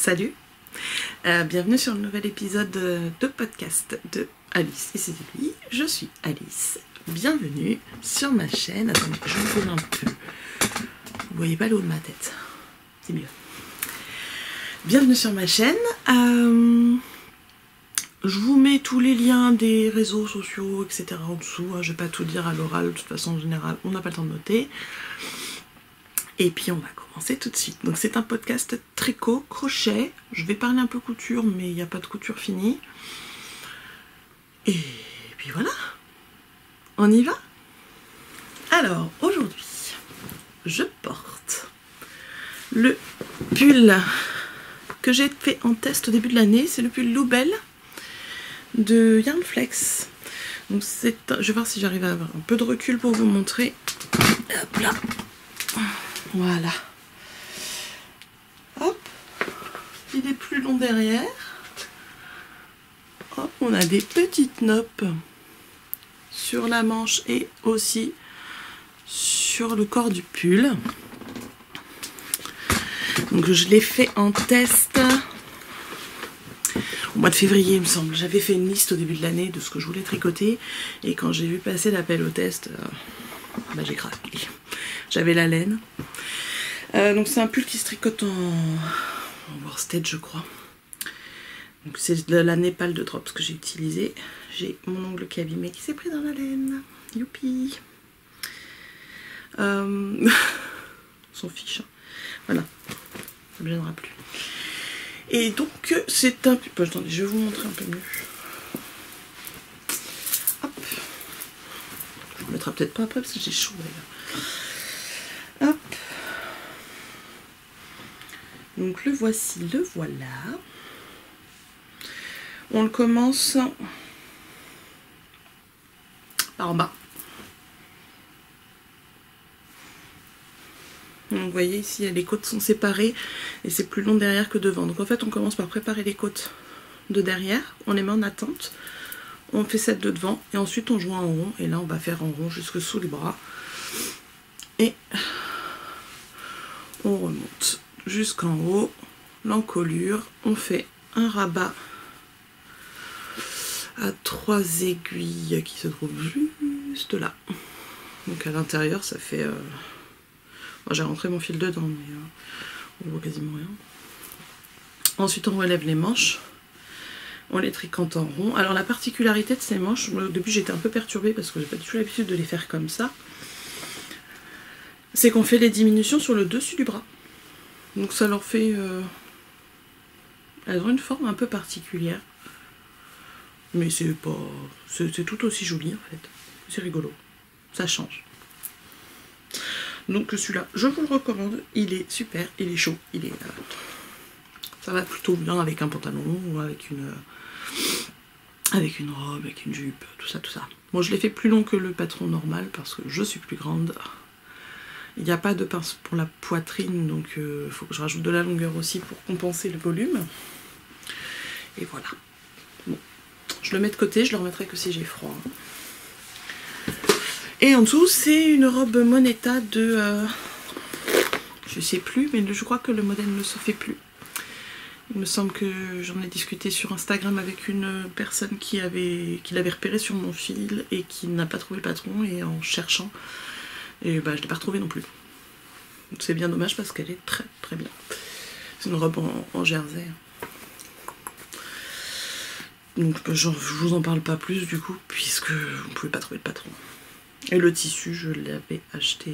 Salut, bienvenue sur le nouvel épisode de podcast de Alice et ses aiguilles. Je suis Alice, bienvenue sur ma chaîne. Attendez, je vous roule un peu. Vous voyez pas le haut de ma tête, c'est mieux. Bienvenue sur ma chaîne. Je vous mets tous les liens des réseaux sociaux, etc. en dessous. Je vais pas tout dire à l'oral, de toute façon en général on n'a pas le temps de noter. Et puis on va commencer tout de suite. Donc c'est un podcast tricot, crochet. Je vais parler un peu couture, mais il n'y a pas de couture finie. Et puis voilà, on y va. Alors aujourd'hui, je porte le pull que j'ai fait en test au début de l'année. C'est le pull Loubelle de Yarnflex. Donc c'est, je vais voir si j'arrive à avoir un peu de recul pour vous montrer. Hop là. Voilà. Hop. Il est plus long derrière. Hop, on a des petites noppes sur la manche et aussi sur le corps du pull. Donc je l'ai fait en test au mois de février, il me semble. J'avais fait une liste au début de l'année de ce que je voulais tricoter. Et quand j'ai vu passer l'appel au test, bah j'ai craqué. J'avais la laine. Donc c'est un pull qui se tricote en worsted, je crois. Donc c'est de la Népal de Drops que j'ai utilisé. J'ai mon ongle qui est abîmé qui s'est pris dans la laine. Youpi. On s'en fiche. Hein. Voilà. Ça me gênera plus. Et donc c'est un pull. Attendez, je vais vous montrer un peu mieux. Hop. Je vous le mettrai peut-être pas après parce que j'ai chaud d'ailleurs. Hop. Donc le voici, le voilà. On le commence par en bas. Donc vous voyez ici les côtes sont séparées et c'est plus long derrière que devant. Donc en fait on commence par préparer les côtes de derrière, on les met en attente, on fait celle de devant et ensuite on joue en rond. Et là on va faire en rond jusque sous les bras. Et on remonte jusqu'en haut, l'encolure, on fait un rabat à 3 aiguilles qui se trouvent juste là. Donc à l'intérieur ça fait... Moi j'ai rentré mon fil dedans mais on voit quasiment rien. Ensuite on relève les manches, on les tricote en rond. Alors la particularité de ces manches, au début j'étais un peu perturbée parce que j'ai pas du tout l'habitude de les faire comme ça, c'est qu'on fait les diminutions sur le dessus du bras. Donc ça leur fait... elles ont une forme un peu particulière. Mais c'est pas... c'est tout aussi joli en fait. C'est rigolo. Ça change. Donc celui-là, je vous le recommande. Il est super, il est chaud. Il est... ça va plutôt bien avec un pantalon ou avec une robe, avec une jupe, tout ça, tout ça. Bon, je l'ai fait plus long que le patron normal parce que je suis plus grande. Il n'y a pas de pince pour la poitrine, donc il faut que je rajoute de la longueur aussi pour compenser le volume. Et voilà. Bon, je le mets de côté, je le remettrai que si j'ai froid. Et en dessous, c'est une robe Moneta de... je sais plus, mais je crois que le modèle ne se fait plus. Il me semble que j'en ai discuté sur Instagram avec une personne qui l'avait repéré sur mon fil et qui n'a pas trouvé le patron, et en cherchant... et bah je l'ai pas retrouvée non plus. C'est bien dommage parce qu'elle est très très bien. C'est une robe en jersey. Donc je vous en parle pas plus du coup, puisque vous ne pouvez pas trouver le patron. Et le tissu, je l'avais acheté...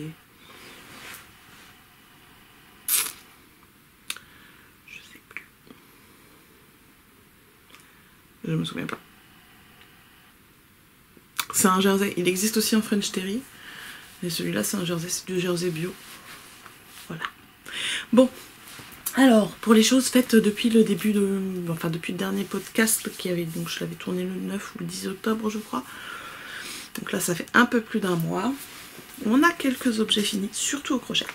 je sais plus. Je me souviens pas. C'est un jersey. Il existe aussi en French Terry. Mais celui-là, c'est un jersey, c'est du jersey bio. Voilà. Bon, alors, pour les choses faites depuis le début de... enfin, depuis le dernier podcast, qui avait... donc je l'avais tourné le 9 ou le 10 octobre, je crois. Donc là, ça fait un peu plus d'un mois. On a quelques objets finis, surtout au crochet.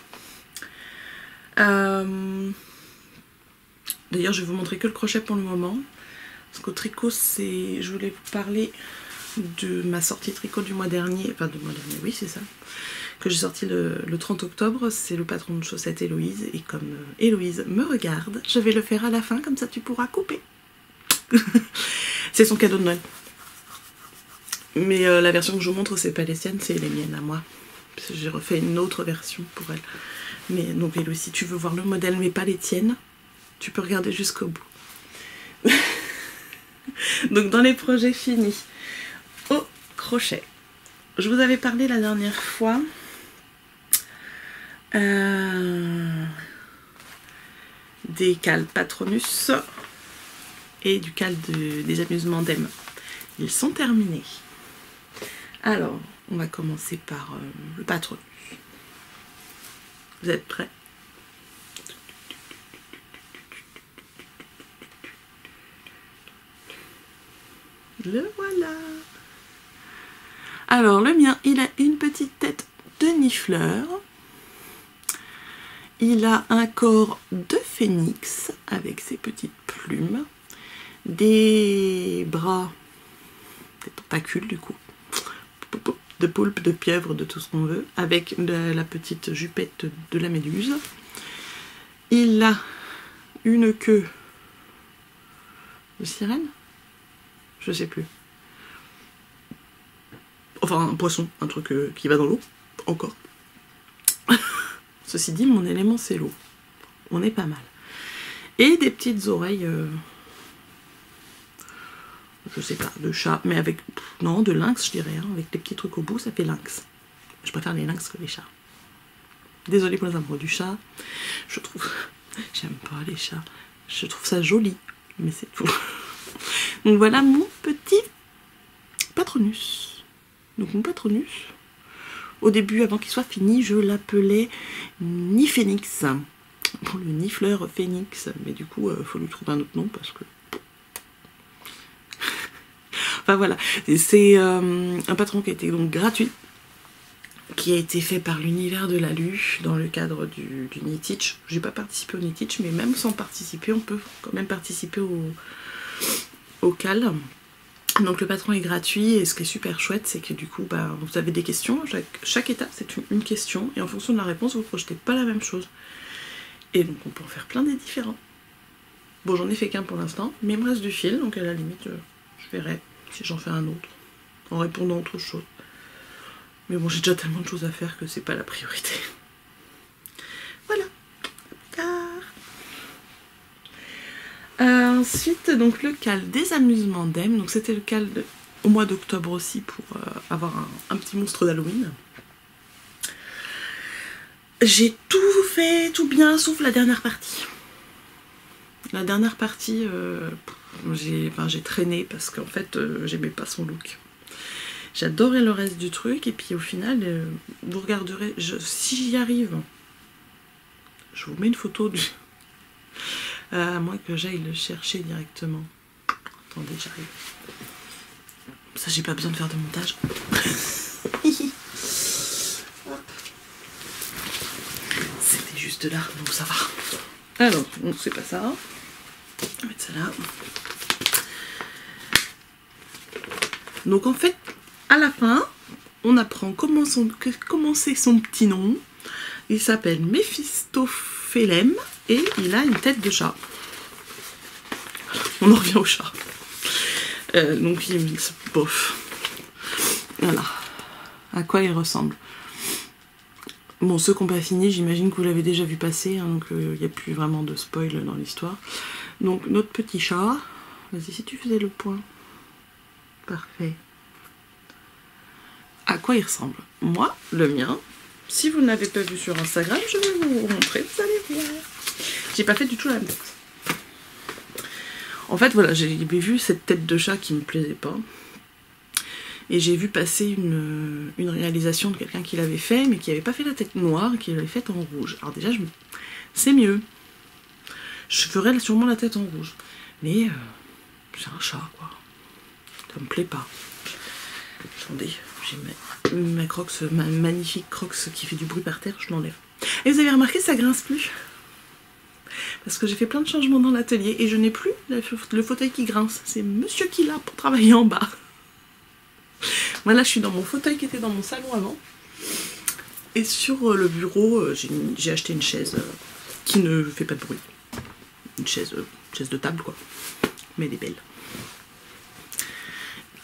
D'ailleurs, je vais vous montrer que le crochet pour le moment. Parce qu'au tricot, c'est... je voulais vous parler de ma sortie tricot du mois dernier. Enfin, du mois dernier, oui, c'est ça. que j'ai sorti le 30 octobre. C'est le patron de chaussettes Héloïse. Et comme Héloïse me regarde, je vais le faire à la fin, comme ça tu pourras couper. C'est son cadeau de Noël. Mais la version que je vous montre, c'est pas les siennes, c'est les miennes à moi. J'ai refait une autre version pour elle. Mais donc Héloïse, si tu veux voir le modèle, mais pas les tiennes, tu peux regarder jusqu'au bout. Donc dans les projets finis, au crochet. Je vous avais parlé la dernière fois des cales Patronus et du cal des amusements d'Em. Ils sont terminés. Alors, on va commencer par le Patronus. Vous êtes prêts? Le voilà. Alors, le mien, il a une petite tête de nifleur. Il a un corps de phénix avec ses petites plumes. Des bras, des tentacules du coup, de poulpe, de pieuvre, de tout ce qu'on veut, avec la petite jupette de la méduse. Il a une queue de sirène, je sais plus. Enfin, un poisson, un truc qui va dans l'eau, encore. Ceci dit, mon élément c'est l'eau. On est pas mal. Et des petites oreilles... je sais pas, de chat, mais avec, non, de lynx je dirais, hein, avec des petits trucs au bout, ça fait lynx. Je préfère les lynx que les chats. Désolée pour les amoureux du chat, je trouve, j'aime pas les chats, je trouve ça joli, mais c'est tout. Donc voilà mon petit Patronus. Donc mon Patronus, au début, avant qu'il soit fini, je l'appelais Niphénix, pour le nifleur phénix, mais du coup, faut lui trouver un autre nom parce que... Enfin voilà, c'est un patron qui a été donc gratuit, qui a été fait par l'univers de la Lue dans le cadre du Knitich. J'ai pas participé au Knitich, mais même sans participer, on peut quand même participer au cal. Donc le patron est gratuit et ce qui est super chouette, c'est que du coup bah, vous avez des questions. Chaque étape c'est une question et en fonction de la réponse vous projetez pas la même chose. Et donc on peut en faire plein des différents. Bon, j'en ai fait qu'un pour l'instant, mais il me reste du fil, donc à la limite je verrai si j'en fais un autre, en répondant à autre chose. Mais bon, j'ai déjà tellement de choses à faire que c'est pas la priorité. Voilà. Ensuite, donc le cal des amusements d'Em. Donc c'était le cal au mois d'octobre aussi pour avoir un petit monstre d'Halloween. J'ai tout fait, tout bien, sauf la dernière partie. La dernière partie... j'ai traîné parce qu'en fait j'aimais pas son look. J'adorais le reste du truc et puis au final vous regarderez, si j'y arrive, je vous mets une photo du... à moins que j'aille le chercher directement. Attendez, j'arrive. Ça j'ai pas besoin de faire de montage. C'était juste là, donc ça va. Alors, donc c'est pas ça. On va mettre ça là. Donc en fait, à la fin, on apprend comment c'est son petit nom. Il s'appelle Méphistophélem et il a une tête de chat. On en revient au chat. Donc il bof. Voilà. À quoi il ressemble. Bon, ceux qui n'ont pas fini, j'imagine que vous l'avez déjà vu passer, hein, donc il n'y a plus vraiment de spoil dans l'histoire. Donc notre petit chat, vas-y si tu faisais le point. Parfait. À quoi il ressemble? Moi, le mien, si vous ne l'avez pas vu sur Instagram, je vais vous montrer, vous allez voir. J'ai pas fait du tout la même tête. En fait, voilà, j'avais vu cette tête de chat qui me plaisait pas. Et j'ai vu passer une réalisation de quelqu'un qui l'avait fait, mais qui n'avait pas fait la tête noire, qui l'avait faite en rouge. Alors déjà, c'est mieux. Je ferais sûrement la tête en rouge. Mais c'est un chat, quoi. Ça me plaît pas. Attendez, j'ai ma crocs, ma magnifique crocs qui fait du bruit par terre, je l'enlève. Et vous avez remarqué, ça grince plus. Parce que j'ai fait plein de changements dans l'atelier et je n'ai plus le fauteuil qui grince. C'est monsieur qui l'a pour travailler en bas. Moi là je suis dans mon fauteuil qui était dans mon salon avant. Et sur le bureau, j'ai acheté une chaise qui ne fait pas de bruit. Une chaise de table, quoi. Mais elle est belle.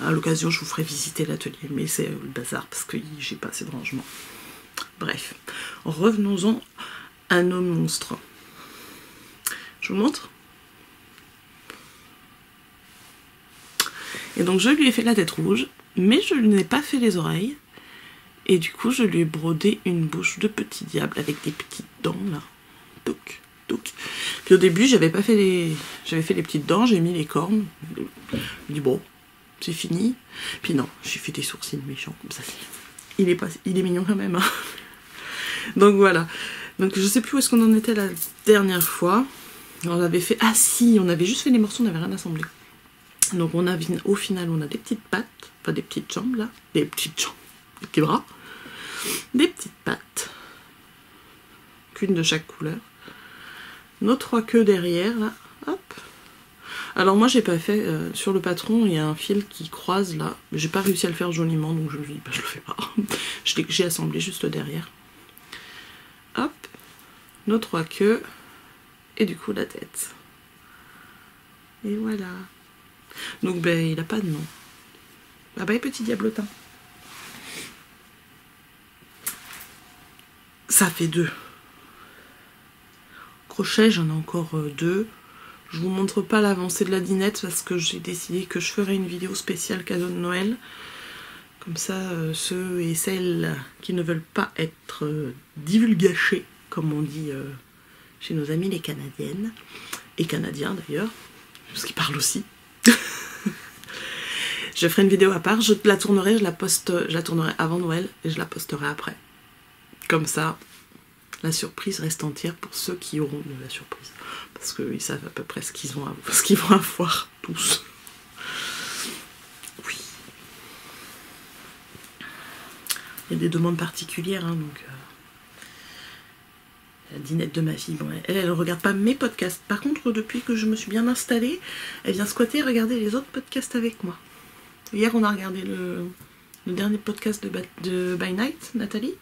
À l'occasion, je vous ferai visiter l'atelier, mais c'est le bazar parce que j'ai pas assez de rangement. Bref, revenons-en à nos monstres. Je vous montre. Et donc je lui ai fait la tête rouge, mais je lui n'ai pas fait les oreilles. Et du coup, je lui ai brodé une bouche de petit diable avec des petites dents là. Touc, touc. Puis au début, j'avais fait les petites dents, j'ai mis les cornes. Je me dis bon, c'est fini. Puis non, j'ai fait des sourcils méchants comme ça. Il est mignon quand même. Hein. Donc voilà. Donc je sais plus où est-ce qu'on en était la dernière fois. On avait fait... Ah si, on avait juste fait les morceaux, on n'avait rien assemblé. Donc au final, on a des petites pattes, enfin des petites jambes là. Des petites jambes, des petits bras. Des petites pattes. Qu'une de chaque couleur. Nos 3 queues derrière là. Hop. Alors moi j'ai pas fait, sur le patron il y a un fil qui croise là, mais j'ai pas réussi à le faire joliment donc je me dis bah, je le fais pas. J'ai assemblé juste derrière. Hop, nos 3 queues et du coup la tête. Et voilà. Donc ben il a pas de nom. Ah bah petit diablotin. Ça fait 2. Crochet j'en ai encore 2. Je vous montre pas l'avancée de la dinette parce que j'ai décidé que je ferai une vidéo spéciale cadeau de Noël. Comme ça, ceux et celles qui ne veulent pas être divulgachés, comme on dit chez nos amis les Canadiennes, et Canadiens d'ailleurs, parce qu'ils parlent aussi. Je ferai une vidéo à part, je la tournerai avant Noël et je la posterai après. Comme ça, la surprise reste entière pour ceux qui auront de la surprise. Parce qu'ils savent à peu près ce qu'ils vont avoir tous. Oui. Il y a des demandes particulières, hein, donc... La dinette de ma fille, bon, elle ne regarde pas mes podcasts. Par contre, depuis que je me suis bien installée, elle vient squatter et regarder les autres podcasts avec moi. Hier, on a regardé le dernier podcast de By Night, Nathalie.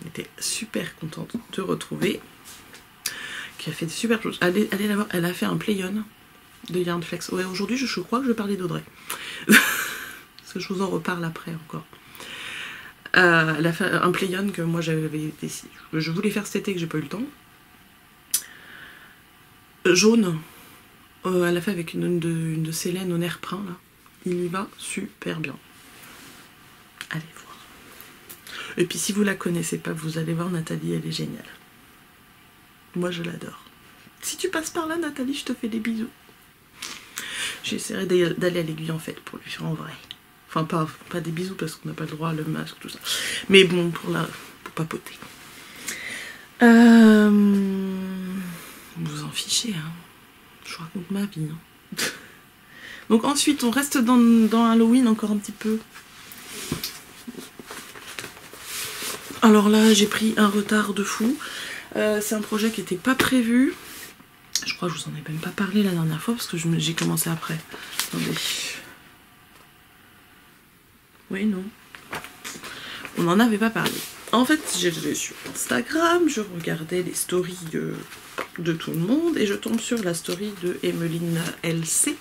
On était super contente de retrouver. Qui a fait des super choses. Allez la voir, elle a fait un play-on de Yarnflex. Ouais, aujourd'hui, je crois que je parlais d'Audrey. Parce que je vous en reparle après encore. Elle a fait un play-on que moi j'avais décidé. Je voulais faire cet été que j'ai pas eu le temps. Jaune. Elle a fait avec une de Célène au nerf prin là. Il y va super bien. Allez voir. Et puis si vous la connaissez pas, vous allez voir Nathalie, elle est géniale. Moi je l'adore. Si tu passes par là Nathalie, je te fais des bisous. J'essaierai d'aller à l'Aiguille en fait pour lui faire en vrai. Enfin pas des bisous parce qu'on n'a pas le droit, le masque, tout ça. Mais bon, pour papoter. Vous en fichez, hein. Je raconte ma vie. Hein. Donc ensuite, on reste dans Halloween encore un petit peu. Alors là, j'ai pris un retard de fou. C'est un projet qui n'était pas prévu. Je crois que je vous en ai même pas parlé la dernière fois parce que j'ai commencé après. Attendez. Oui, non. On n'en avait pas parlé. En fait, j'étais sur Instagram, je regardais les stories de tout le monde et je tombe sur la story de Emeline LC,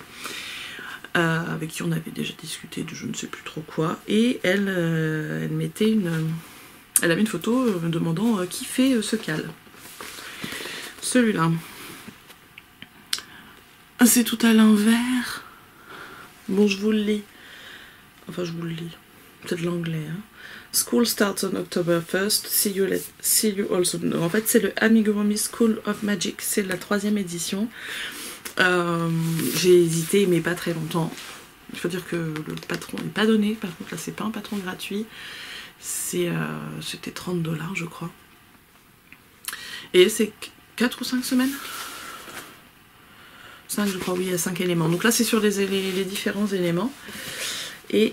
avec qui on avait déjà discuté de je ne sais plus trop quoi. Et elle mettait elle avait une photo me demandant qui fait ce cal. Celui-là. C'est tout à l'envers. Bon, je vous le lis. Enfin, je vous le lis. Peut-être l'anglais. Hein. School starts on October 1st. See you also know. En fait, c'est le Amigurumi School of Magic. C'est la 3e édition. J'ai hésité, mais pas très longtemps. Il faut dire que le patron n'est pas donné. Par contre, là, c'est pas un patron gratuit. C'était 30 $, je crois. Et c'est 4 ou 5 semaines 5, je crois, oui, il y a 5 éléments. Donc là, c'est sur les différents éléments. Et,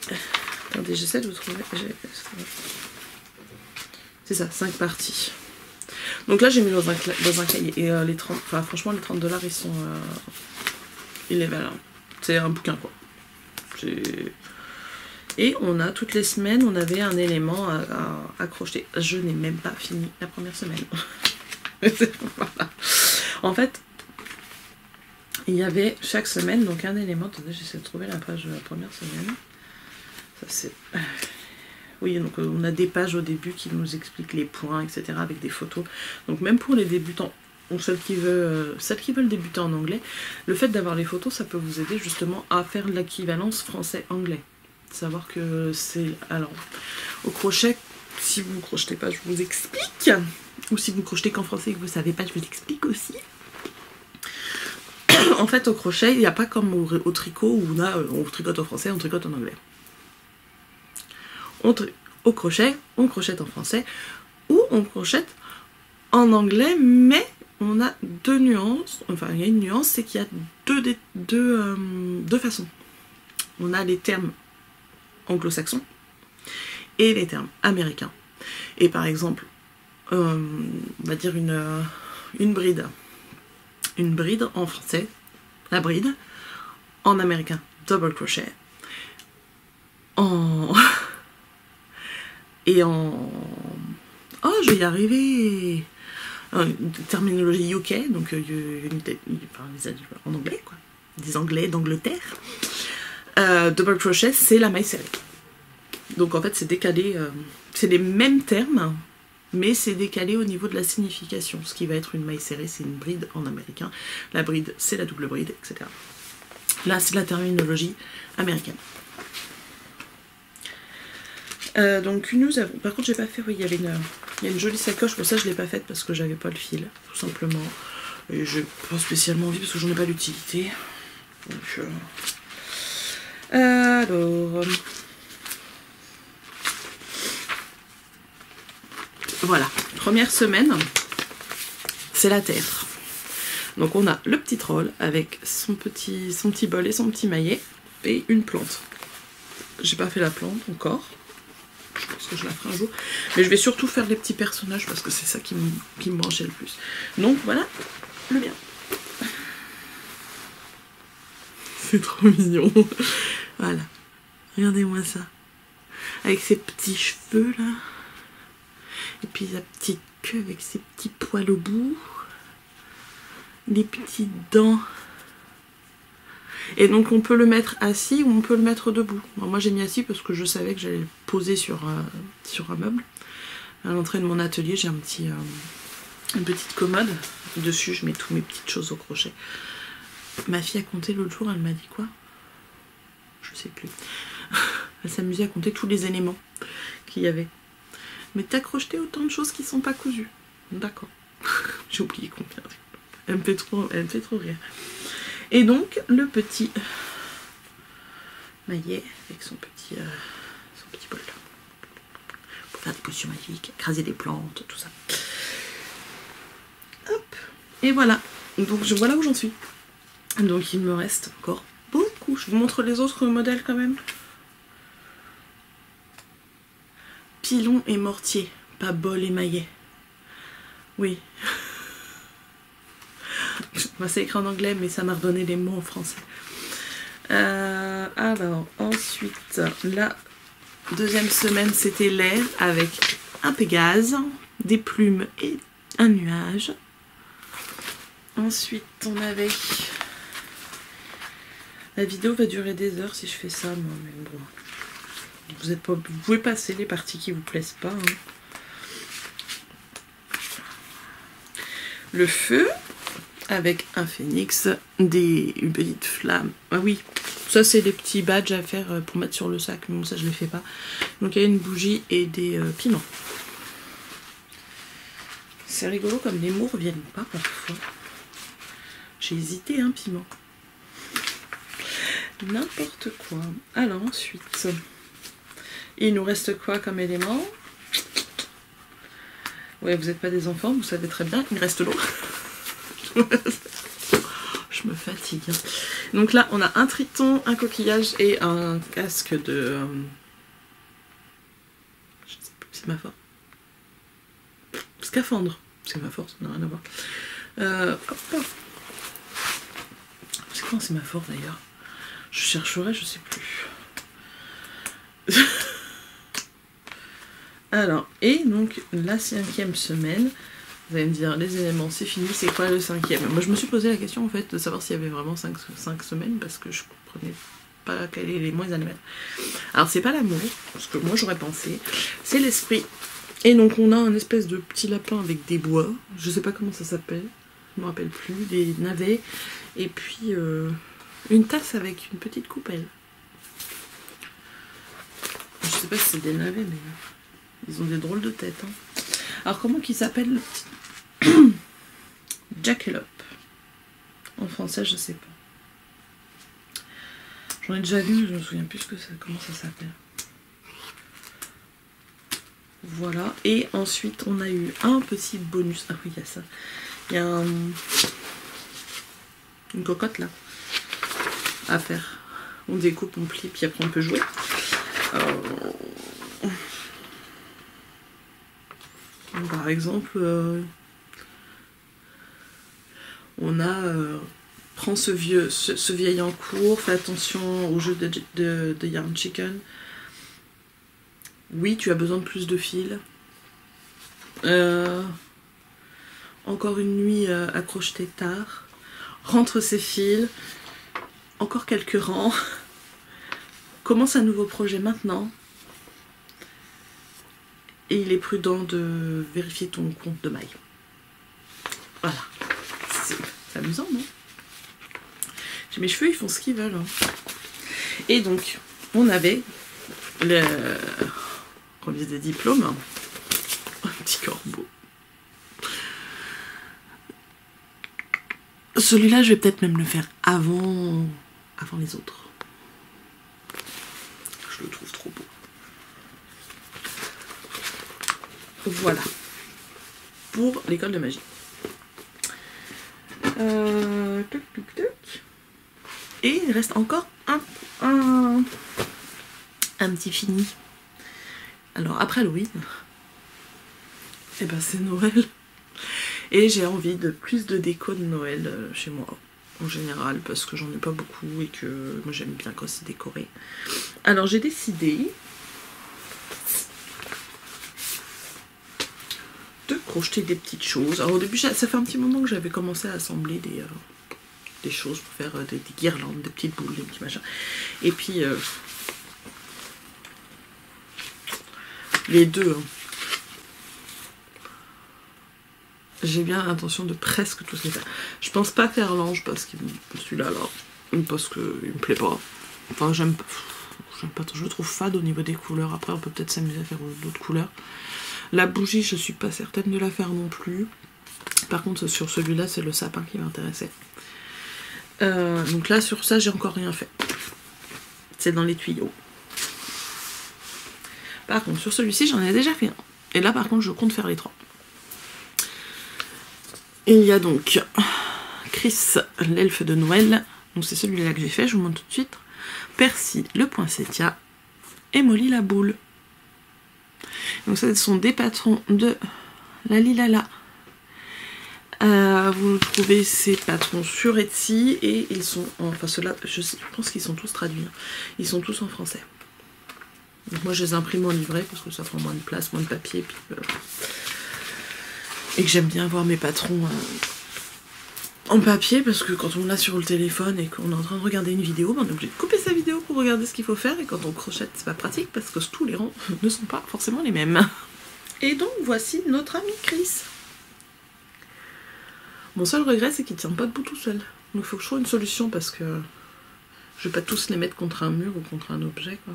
attendez, j'essaie de vous trouver. C'est ça, 5 parties. Donc là, j'ai mis dans un cahier. Et franchement, les 30 $, ils sont... ils les valent. C'est un bouquin, quoi. Et on a, toutes les semaines, on avait un élément à crocheter. Je n'ai même pas fini la première semaine. Voilà. En fait, il y avait chaque semaine donc un élément. Attendez, j'essaie de trouver la page de la première semaine. Ça c'est... Oui, donc on a des pages au début qui nous expliquent les points, etc. avec des photos. Donc même pour les débutants, ou celles qui veulent débuter en anglais, le fait d'avoir les photos, ça peut vous aider justement à faire l'équivalence français-anglais. Savoir que c'est... Alors, au crochet, si vous ne crochetez pas, je vous explique. Ou si vous ne crochetez qu'en français et que vous ne savez pas, je vous explique aussi. En fait, au crochet, il n'y a pas comme au tricot où on tricote en français, on tricote en anglais. Au crochet, on crochette en français ou on crochette en anglais, mais on a deux nuances. Enfin, il y a une nuance, c'est qu'il y a deux façons. On a les termes anglo-saxons et les termes américains. Et par exemple, on va dire une bride. Une bride en français, la bride. En américain, double crochet. Et en... Oh, je vais y arriver. Terminologie UK, donc en anglais, quoi. Des anglais d'Angleterre. Double crochet, c'est la maille serrée. Donc en fait, c'est décalé. C'est les mêmes termes, mais c'est décalé au niveau de la signification. Ce qui va être une maille serrée, c'est une bride en américain. La bride, c'est la double bride, etc. Là, c'est la terminologie américaine. Donc nous avons... Par contre, j'ai pas fait... Oui, il y a une jolie sacoche, pour ça je l'ai pas faite parce que j'avais pas le fil, tout simplement. Et j'ai pas spécialement envie parce que j'en ai pas l'utilité. Donc... Alors... Voilà, première semaine, c'est la terre. Donc on a le petit troll avec son petit bol et son petit maillet et une plante. J'ai pas fait la plante encore. Je pense que je la ferai un jour. Mais je vais surtout faire les petits personnages parce que c'est ça qui me branchait le plus. Donc voilà le mien. C'est trop mignon. Voilà. Regardez-moi ça. Avec ses petits cheveux là. Et puis sa petite queue avec ses petits poils au bout. Les petites dents. Et donc on peut le mettre assis ou on peut le mettre debout. Alors moi j'ai mis assis parce que je savais que j'allais le poser sur un meuble. À l'entrée de mon atelier, j'ai une petite commode. Dessus je mets toutes mes petites choses au crochet. Ma fille a compté l'autre jour, elle m'a dit quoi? Je sais plus. Elle s'amusait à compter tous les éléments qu'il y avait. Mais t'as crocheté autant de choses qui sont pas cousues. D'accord. J'ai oublié combien. Elle me fait trop rire. Et donc, le petit maillet avec son petit bol. Pour faire des potions magiques, écraser des plantes, tout ça. Hop. Et voilà. Donc, voilà où j'en suis. Donc, il me reste encore beaucoup. Je vous montre les autres modèles quand même. Pilon et mortier, pas bol et maillet. Oui. Moi, c'est écrit en anglais, mais ça m'a redonné les mots en français. Alors, ensuite, la deuxième semaine, c'était l'air avec un Pégase, des plumes et un nuage. Ensuite, on avait... La vidéo va durer des heures si je fais ça, moi, mais bon. Vous pouvez passer les parties qui vous plaisent pas. Hein. Le feu, avec un phénix, une petite flamme. Ah oui, ça c'est des petits badges à faire pour mettre sur le sac, mais bon ça je les fais pas. Donc il y a une bougie et des piments. C'est rigolo comme les mots reviennent pas parfois. J'ai hésité un piment. N'importe quoi. Alors ensuite, il nous reste quoi comme élément? Ouais, vous n'êtes pas des enfants, vous savez très bien, il reste l'eau. Je me fatigue. Donc là, on a un triton, un coquillage et un casque de... Je sais plus, c'est ma force. Scaphandre. C'est ma force, ça n'a rien à voir. Hop. C'est quand c'est ma force d'ailleurs? Je chercherai, je sais plus. Alors, et donc la 5e semaine, vous allez me dire, les éléments, c'est fini, c'est quoi le 5e? Moi, je me suis posé la question, en fait, de savoir s'il y avait vraiment 5 semaines, parce que je comprenais pas quels étaient les mois et les années. Alors, c'est pas l'amour, parce que moi, j'aurais pensé, c'est l'esprit. Et donc, on a un espèce de petit lapin avec des bois, je sais pas comment ça s'appelle, je me rappelle plus, des navets, et puis une tasse avec une petite coupelle. Je sais pas si c'est des navets, mais ils ont des drôles de têtes. Hein. Alors, comment qu'il s'appelle le petit Jackalope. En français, je sais pas. J'en ai déjà vu, je me souviens plus comment ça s'appelle. Voilà. Et ensuite, on a eu un petit bonus. Ah oui, il y a ça. Il y a une cocotte là à faire. On découpe, on plie, puis après on peut jouer. Par exemple, on a prends ce vieil en cours, fais attention au jeu de Yarn Chicken. Oui, tu as besoin de plus de fils. Encore une nuit accroche-tes tard. Rentre ses fils. Encore quelques rangs. Commence un nouveau projet maintenant. Et il est prudent de vérifier ton compte de maille. Voilà. C'est amusant, non? Mes cheveux, ils font ce qu'ils veulent. Hein. Et donc, on avait le remise des diplômes. Un petit corbeau. Celui-là, je vais peut-être même le faire avant les autres. Je le trouve trop beau. Voilà. Pour l'école de magie. Et il reste encore un petit fini. Alors après Halloween, et ben c'est Noël. Et j'ai envie de plus de déco de Noël chez moi. En général, parce que j'en ai pas beaucoup et que moi j'aime bien quand c'est décoré. Alors j'ai décidé de projeter des petites choses. Alors au début, ça fait un petit moment que j'avais commencé à assembler des choses pour faire des guirlandes, des petites boules, des petits machins. Et puis les deux, hein. J'ai bien l'intention de presque tous les faire. Je pense pas faire l'ange parce qu'il celui-là alors parce que il me plaît pas. Enfin j'aime pas, je le trouve fade au niveau des couleurs. Après on peut peut-être s'amuser à faire d'autres couleurs. La bougie, je suis pas certaine de la faire non plus. Par contre sur celui-là c'est le sapin qui m'intéressait. Donc là sur ça j'ai encore rien fait. C'est dans les tuyaux. Par contre sur celui-ci j'en ai déjà fait un. Et là par contre je compte faire les trois. Il y a donc Chris, l'elfe de Noël. Donc c'est celui-là que j'ai fait, je vous montre tout de suite. Percy, le poinsettia. Et Molly, la boule. Donc ça, ce sont des patrons de la Lilala. Vous trouvez ces patrons sur Etsy et ils sont, enfin ceux-là, je pense qu'ils sont tous traduits. Ils sont tous en français. Donc moi je les imprime en livret parce que ça prend moins de place, moins de papier. Puis, et que j'aime bien voir mes patrons en papier parce que quand on l'a sur le téléphone et qu'on est en train de regarder une vidéo, on est obligé de couper sa vidéo pour regarder ce qu'il faut faire. Et quand on crochette, c'est pas pratique parce que tous les rangs ne sont pas forcément les mêmes. Et donc voici notre ami Chris. Mon seul regret, c'est qu'il tient pas debout tout seul. Donc il faut que je trouve une solution parce que je vais pas tous les mettre contre un mur ou contre un objet, quoi.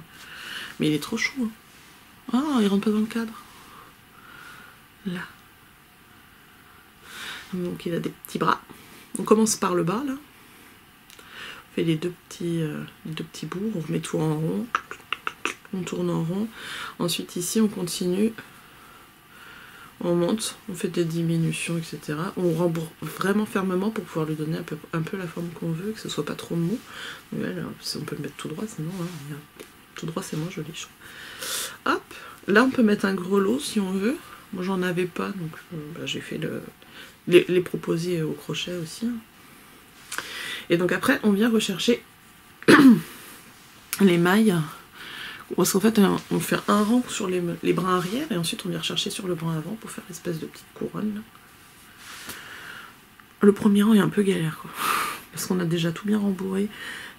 Mais il est trop chou. Hein. Ah, il rentre pas dans le cadre. Là. Donc il a des petits bras. On commence par le bas, là. On fait les deux petits bouts. On remet tout en rond. On tourne en rond. Ensuite, ici, on continue. On monte, on fait des diminutions, etc. On rembourre vraiment fermement pour pouvoir lui donner un peu la forme qu'on veut, que ce soit pas trop mou. Ouais, là, on peut le mettre tout droit, sinon, hein, tout droit c'est moins joli, je trouve. Hop, là on peut mettre un grelot si on veut. Moi j'en avais pas, donc j'ai fait les proposer au crochet aussi. Hein. Et donc après, on vient rechercher les mailles Parce qu'en fait, on fait un rang sur les brins arrière et ensuite on vient rechercher sur le brin avant pour faire l'espèce de petite couronne. Là. Le premier rang est un peu galère, quoi. Parce qu'on a déjà tout bien rembourré.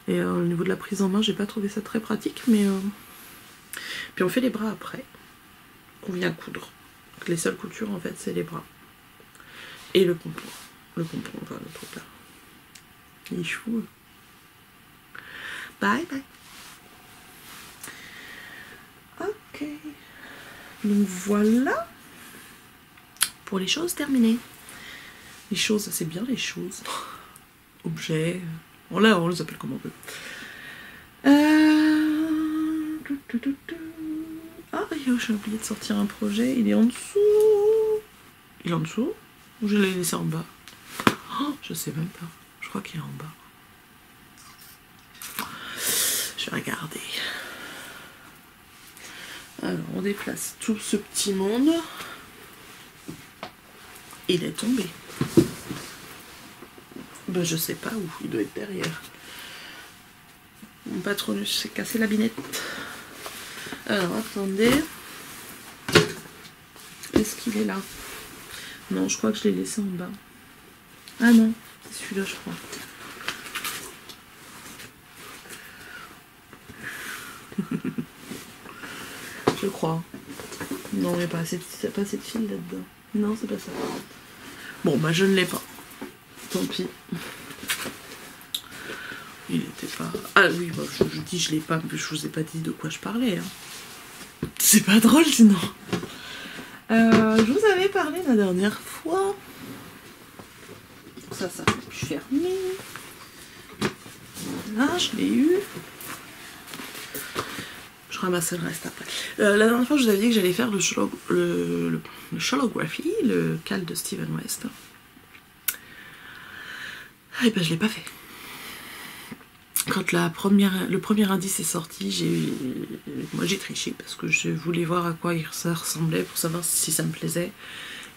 Et au niveau de la prise en main, j'ai pas trouvé ça très pratique, mais... Puis on fait les bras après. On vient coudre. Donc les seules coutures, en fait, c'est les bras. Et le pompon. Le pompon, enfin, le truc là. Il est chou. Bye bye. Ok. Donc voilà. Pour les choses terminées. Les choses, c'est bien les choses. Objets. On les appelle comme on veut. Ah, j'ai oublié de sortir un projet. Il est en dessous. Il est en dessous? Ou je l'ai laissé en bas? Oh, je sais même pas. Je crois qu'il est en bas. Je vais regarder. Alors, on déplace tout ce petit monde. Il est tombé. Ben, je sais pas où. Il doit être derrière. Mon patronus s'est cassé la binette. Alors, attendez. Est-ce qu'il est là? Non, je crois que je l'ai laissé en bas. Ah non, c'est celui-là, je crois. Je crois. Non, il n'y a pas assez de fil là-dedans. Non, c'est pas ça. Bon, bah je ne l'ai pas. Tant pis. Il était pas... Ah oui, bah, je dis je l'ai pas, mais je vous ai pas dit de quoi je parlais. Hein. C'est pas drôle sinon. Je vous avais parlé la dernière fois. Ça peut plus fermer. Là, je l'ai eu. Je ramasse le reste après. La dernière fois, je vous avais dit que j'allais faire le Shalography, le cal de Steven West. Et ben, je l'ai pas fait. Quand le premier indice est sorti, moi j'ai triché parce que je voulais voir à quoi ça ressemblait pour savoir si ça me plaisait.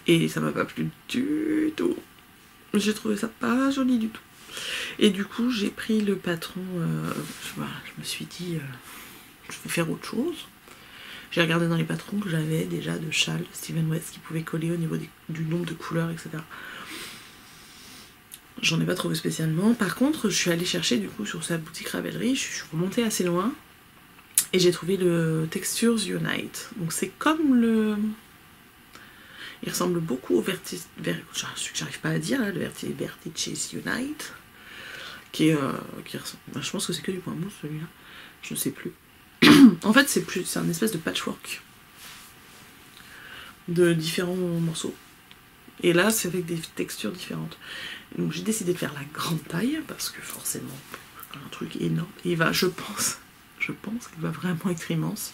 Et ça m'a pas plu du tout. J'ai trouvé ça pas joli du tout. Et du coup, j'ai pris le patron. Je me suis dit, je vais faire autre chose. J'ai regardé dans les patrons que j'avais déjà de châles Steven West qui pouvaient coller au niveau du nombre de couleurs, etc. J'en ai pas trouvé spécialement. Par contre, je suis allée chercher du coup sur sa boutique Ravelry. Je suis remontée assez loin et j'ai trouvé le Textures Unite. Donc c'est comme le... Il ressemble beaucoup au Vertices... J'arrive pas à dire là, le Vertices Unite. Qui ressemble... Je pense que c'est que du point mousse celui-là. Je ne sais plus. En fait, c'est un espèce de patchwork de différents morceaux. Et là, c'est avec des textures différentes. Donc j'ai décidé de faire la grande taille, parce que forcément, un truc énorme. Et il va, je pense qu'il va vraiment être immense.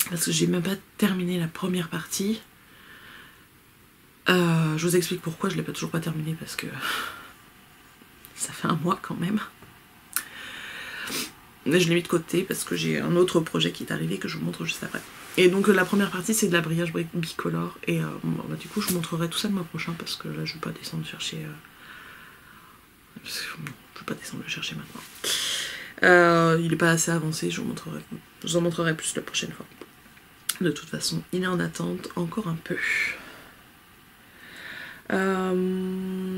Parce que j'ai même pas terminé la première partie. Je vous explique pourquoi je l'ai toujours pas terminé, parce que ça fait un mois quand même. Mais je l'ai mis de côté parce que j'ai un autre projet qui est arrivé que je vous montre juste après. Et donc la première partie c'est de l'abrillage bicolore et bah, du coup je vous montrerai tout ça le mois prochain parce que là je vais pas descendre chercher je vais pas descendre le chercher maintenant. Il est pas assez avancé, je vous en montrerai plus la prochaine fois. De toute façon il est en attente encore un peu.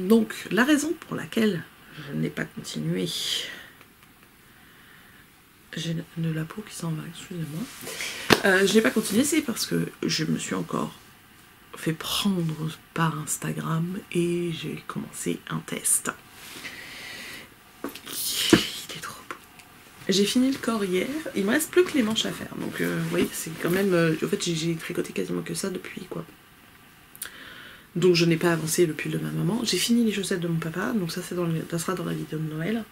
Donc la raison pour laquelle je n'ai pas continué, j'ai de la peau qui s'en va, excusez-moi. Je n'ai pas continué, c'est parce que je me suis encore fait prendre par Instagram et j'ai commencé un test. Il est trop beau. J'ai fini le corps hier, il me reste plus que les manches à faire. Donc vous voyez, c'est quand même... en fait, j'ai tricoté quasiment que ça depuis, quoi. Donc je n'ai pas avancé le pull de ma maman. J'ai fini les chaussettes de mon papa, donc ça, ça sera dans la vidéo de Noël.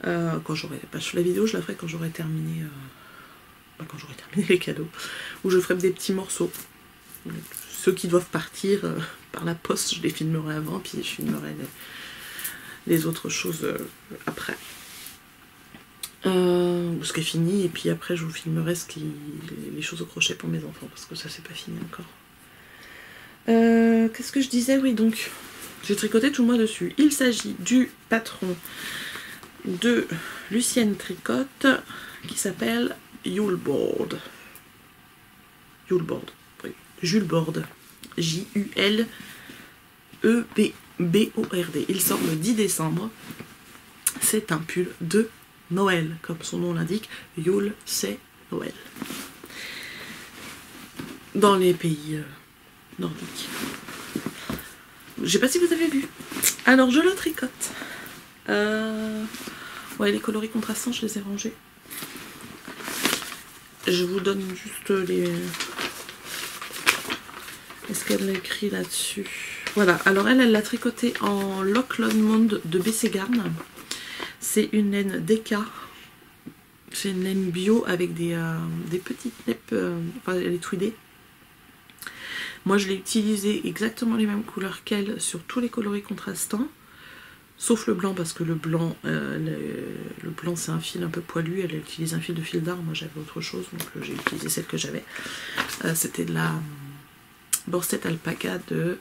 Quand j'aurai... la vidéo, je la ferai quand j'aurai terminé... quand j'aurai terminé les cadeaux. Où je ferai des petits morceaux. Ceux qui doivent partir par la poste, je les filmerai avant, puis je filmerai les autres choses après. Ce qui est fini, et puis après je vous filmerai les choses au crochet pour mes enfants, parce que ça c'est pas fini encore. Qu'est-ce que je disais? Oui, donc j'ai tricoté tout le mois dessus. Il s'agit du patron de Lucienne Tricotte qui s'appelle Yule Board. Yule Board, oui. Jules Board. J-U-L-E-B-B-O-R-D. Il sort le 10 décembre. C'est un pull de Noël, comme son nom l'indique. Yule, c'est Noël. Dans les pays nordiques. Je sais pas si vous avez vu. Alors, je le tricote. Ouais, les coloris contrastants, je les ai rangés. Je vous donne juste les... Est-ce qu'elle a écrit là-dessus? Voilà, alors elle l'a tricoté en Loch Lomond de BC Garn. C'est une laine DK. C'est une laine bio avec des petites nappes, enfin elle est tweedée. Moi je l'ai utilisé exactement les mêmes couleurs qu'elle sur tous les coloris contrastants. Sauf le blanc, parce que le blanc c'est un fil un peu poilu, elle utilise un fil de fil d'art, moi j'avais autre chose, donc j'ai utilisé celle que j'avais. C'était de la Borstet Alpaca de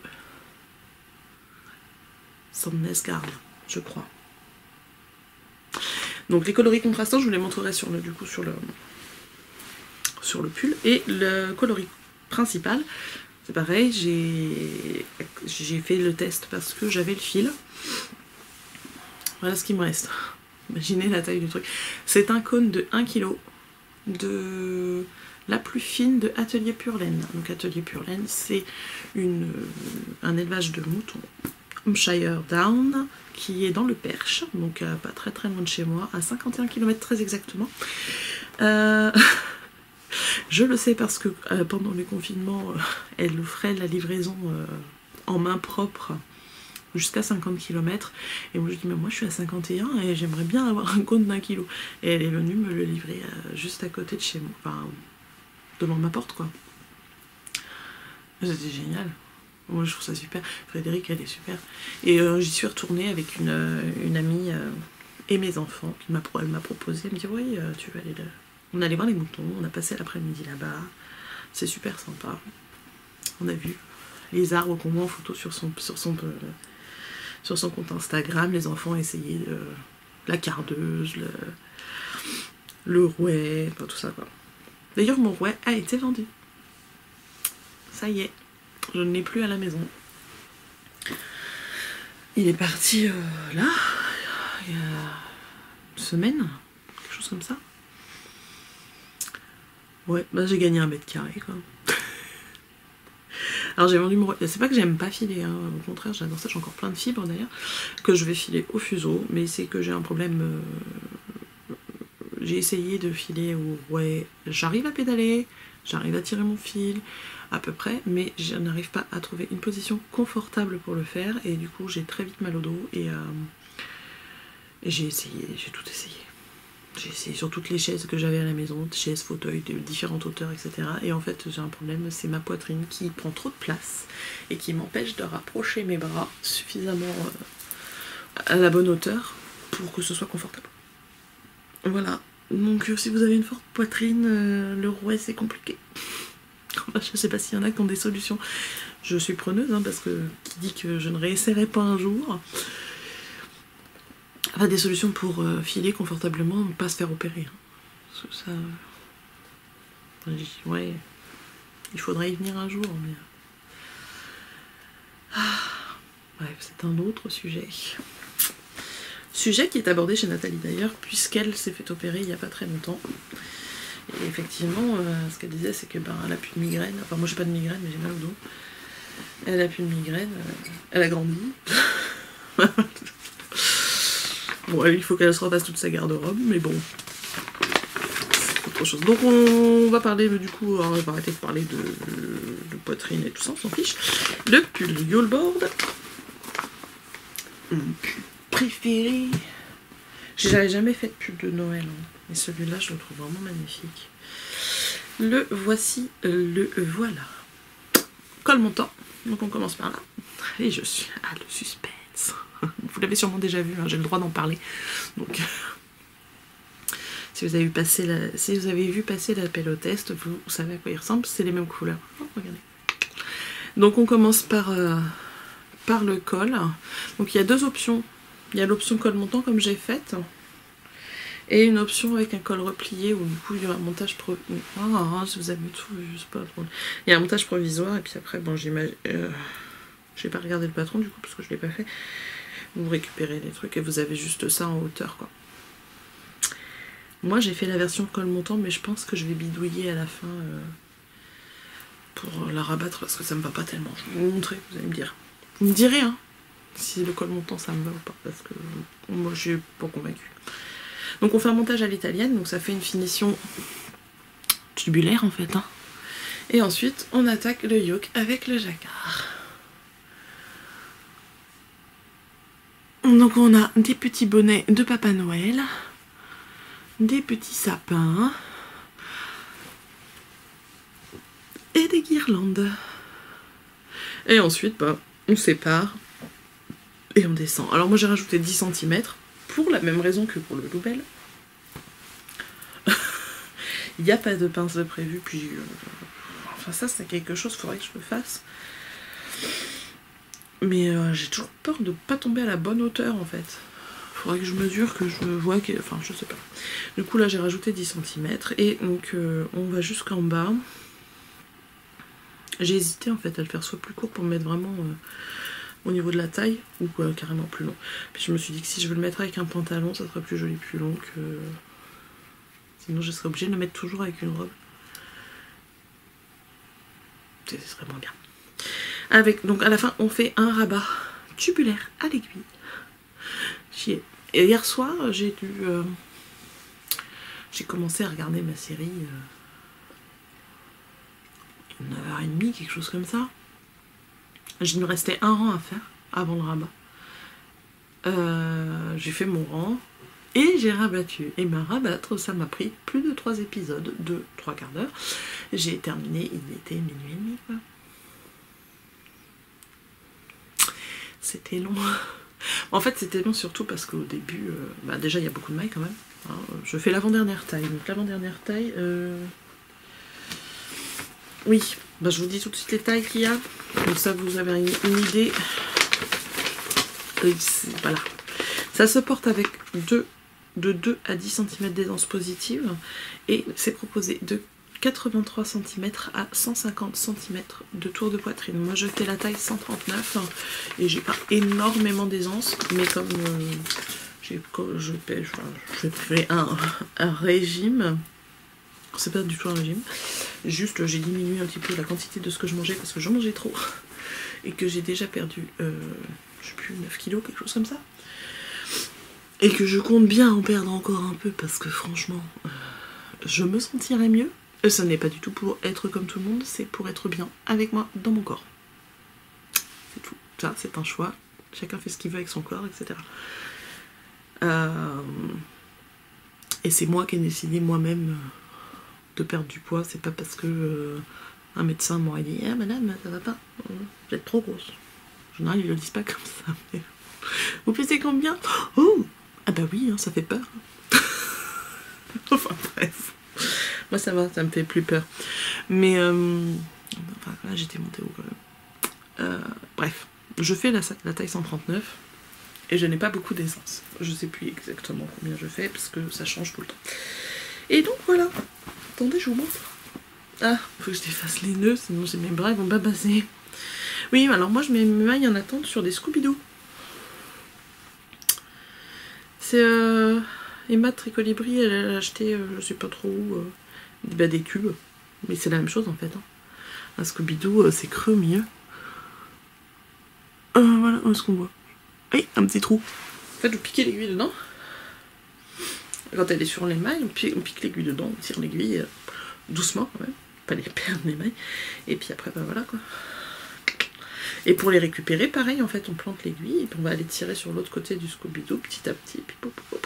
Sandnes Garn, je crois. Donc les coloris contrastants, je vous les montrerai sur le pull. Et le coloris principal, c'est pareil, j'ai fait le test parce que j'avais le fil. Voilà ce qu'il me reste. Imaginez la taille du truc. C'est un cône de 1 kg de la plus fine de Atelier Pure Laine. Donc Atelier Pure Laine, c'est un élevage de moutons Hampshire Down qui est dans le Perche, donc pas très très loin de chez moi, à 51 km très exactement. Je le sais parce que pendant le confinement, elle ferait la livraison en main propre jusqu'à 50 km, et moi je dis mais moi je suis à 51 et j'aimerais bien avoir un cône d'1 kg, et elle est venue me le livrer juste à côté de chez moi, enfin devant ma porte quoi. C'était génial, moi je trouve ça super. Frédéric elle est super, et j'y suis retournée avec une amie et mes enfants, elle m'a proposé, elle me dit oui tu vas aller là. On allait voir les moutons, on a passé l'après-midi là-bas, c'est super sympa. On a vu les arbres qu'on voit en photo sur son compte Instagram. Les enfants ont essayé la cardeuse, le rouet, enfin tout ça quoi. D'ailleurs mon rouet a été vendu. Ça y est, je ne l'ai plus à la maison. Il est parti là, il y a une semaine, quelque chose comme ça. Ouais, bah j'ai gagné 1 mètre carré quoi. Alors j'ai vendu mon... C'est pas que j'aime pas filer, hein. Au contraire j'adore ça, j'ai encore plein de fibres d'ailleurs, que je vais filer au fuseau, mais c'est que j'ai un problème... J'ai essayé de filer au rouet, j'arrive à pédaler, j'arrive à tirer mon fil, à peu près, mais je n'arrive pas à trouver une position confortable pour le faire, et du coup j'ai très vite mal au dos, et j'ai essayé, j'ai tout essayé. J'ai essayé sur toutes les chaises que j'avais à la maison, chaises, fauteuils de différentes hauteurs, etc. Et en fait, j'ai un problème, c'est ma poitrine qui prend trop de place et qui m'empêche de rapprocher mes bras suffisamment à la bonne hauteur pour que ce soit confortable. Voilà. Donc, si vous avez une forte poitrine, le rouet, c'est compliqué. Je sais pas s'il y en a qui ont des solutions. Je suis preneuse, hein, parce que qui dit que je ne réessayerai pas un jour. Enfin, des solutions pour filer confortablement, ne pas se faire opérer. Ça, ouais, il faudrait y venir un jour, mais... Bref, c'est un autre sujet. Sujet qui est abordé chez Nathalie d'ailleurs, puisqu'elle s'est fait opérer il n'y a pas très longtemps. Et effectivement, ce qu'elle disait, c'est que elle a plus de migraine. Enfin, moi j'ai pas de migraine, mais j'ai mal au dos. Elle a plus de migraine, elle a grandi. Bon, il faut qu'elle se refasse toute sa garde-robe, mais bon, c'est autre chose. Donc on va parler, du coup, on va arrêter de parler de poitrine et tout ça, on s'en fiche. Le pull Yule Board. Mon pull préféré. J'avais jamais fait de pull de Noël, hein, mais celui-là, je le trouve vraiment magnifique. Le voici, le voilà. Colle montant, donc on commence par là. Et je suis... Ah, le suspense. Vous l'avez sûrement déjà vu, hein, j'ai le droit d'en parler. Donc, si vous avez vu passer l'appel au test, vous savez à quoi il ressemble, c'est les mêmes couleurs. Oh, regardez. Donc on commence par le col. Donc il y a deux options. Il y a l'option col montant comme j'ai faite. Et une option avec un col replié où du coup il y a un montage si vous avez tout, c'est pas drôle. Il y a un montage provisoire et puis après bon j'imagine j'ai pas regardé le patron du coup parce que je l'ai pas fait. Vous récupérez les trucs et vous avez juste ça en hauteur quoi. Moi j'ai fait la version col montant mais je pense que je vais bidouiller à la fin pour la rabattre parce que ça me va pas tellement. Je vais vous montrer, vous allez me dire. Vous me direz hein si le col montant ça me va ou pas parce que moi je suis pas convaincue. Donc on fait un montage à l'italienne, donc ça fait une finition tubulaire en fait. Hein. Et ensuite on attaque le yoke avec le jacquard. Donc on a des petits bonnets de Papa Noël, des petits sapins et des guirlandes. Et ensuite bah, on sépare et on descend. Alors moi j'ai rajouté 10 cm. Pour la même raison que pour le Loubel. Il n'y a pas de pince de prévu, puis... enfin ça c'est quelque chose, il faudrait que je le fasse. Mais j'ai toujours peur de ne pas tomber à la bonne hauteur en fait. Il faudrait que je mesure, que je vois que... Enfin je sais pas. Du coup là j'ai rajouté 10 cm et donc on va jusqu'en bas. J'ai hésité en fait à le faire soit plus court pour me mettre vraiment... au niveau de la taille ou carrément plus long. Puis je me suis dit que si je veux le mettre avec un pantalon, ça serait plus joli, plus long que... Sinon je serais obligée de le mettre toujours avec une robe. Ce serait moins bien. Avec, donc à la fin, on fait un rabat tubulaire à l'aiguille. Chier. Et hier soir, j'ai commencé à regarder ma série 9h30, quelque chose comme ça. Il me restait un rang à faire avant le rabat. J'ai fait mon rang et j'ai rabattu. Et rabattre, ça m'a pris plus de 3 épisodes de 3 quarts d'heure. J'ai terminé, il était minuit et demi quoi. C'était long. En fait c'était long surtout parce qu'au début, bah déjà il y a beaucoup de mailles quand même. Hein. Je fais l'avant-dernière taille. Donc l'avant-dernière taille... Oui, bah, je vous dis tout de suite les tailles qu'il y a. Comme ça vous avez une idée. Voilà. Ça se porte avec de 2 à 10 cm d'aisance positive. Et c'est proposé de 83 cm à 150 cm de tour de poitrine. Moi je fais la taille 139 et j'ai pas énormément d'aisance. Mais comme je fais un régime... C'est pas du tout un régime, juste j'ai diminué un petit peu la quantité de ce que je mangeais parce que j'en mangeais trop et que j'ai déjà perdu, je sais plus, 9 kilos, quelque chose comme ça. Et que je compte bien en perdre encore un peu parce que franchement, je me sentirais mieux. Ce n'est pas du tout pour être comme tout le monde, c'est pour être bien avec moi dans mon corps. C'est tout. Ça, c'est un choix. Chacun fait ce qu'il veut avec son corps, etc. Et c'est moi qui ai décidé moi-même de perdre du poids. C'est pas parce que un médecin m'aurait dit « Ah madame, ça va pas, vous êtes trop grosse ». En général, ils le disent pas comme ça. Mais... Vous pesez combien? Oh, ah bah oui, hein, ça fait peur. Enfin bref. Moi ça va, ça me fait plus peur. Mais enfin, là j'étais montée haut quand même. Bref, je fais la taille 139 et je n'ai pas beaucoup d'aisance. Je sais plus exactement combien je fais parce que ça change tout le temps. Et donc voilà. Attendez, je vous montre. Ah, faut que je défasse les nœuds, sinon mes bras ils vont pas passer. Oui, alors moi je mets mes mailles en attente sur des Scooby-Doo. C'est Emma Tricolibri, elle a acheté, je sais pas trop où, des tubes. Mais c'est la même chose en fait. Hein. Un Scooby-Doo, c'est creux au milieu. Voilà, où est-ce qu'on voit? Oui, un petit trou. En fait, vous piquez l'aiguille dedans. Quand elle est sur les mailles, on pique l'aiguille dedans, on tire l'aiguille doucement quand même. Pas les perdre les mailles. Et puis après, bah voilà quoi. Et pour les récupérer, pareil, en fait, on plante l'aiguille et puis on va aller tirer sur l'autre côté du Scooby-Doo petit à petit. Et puis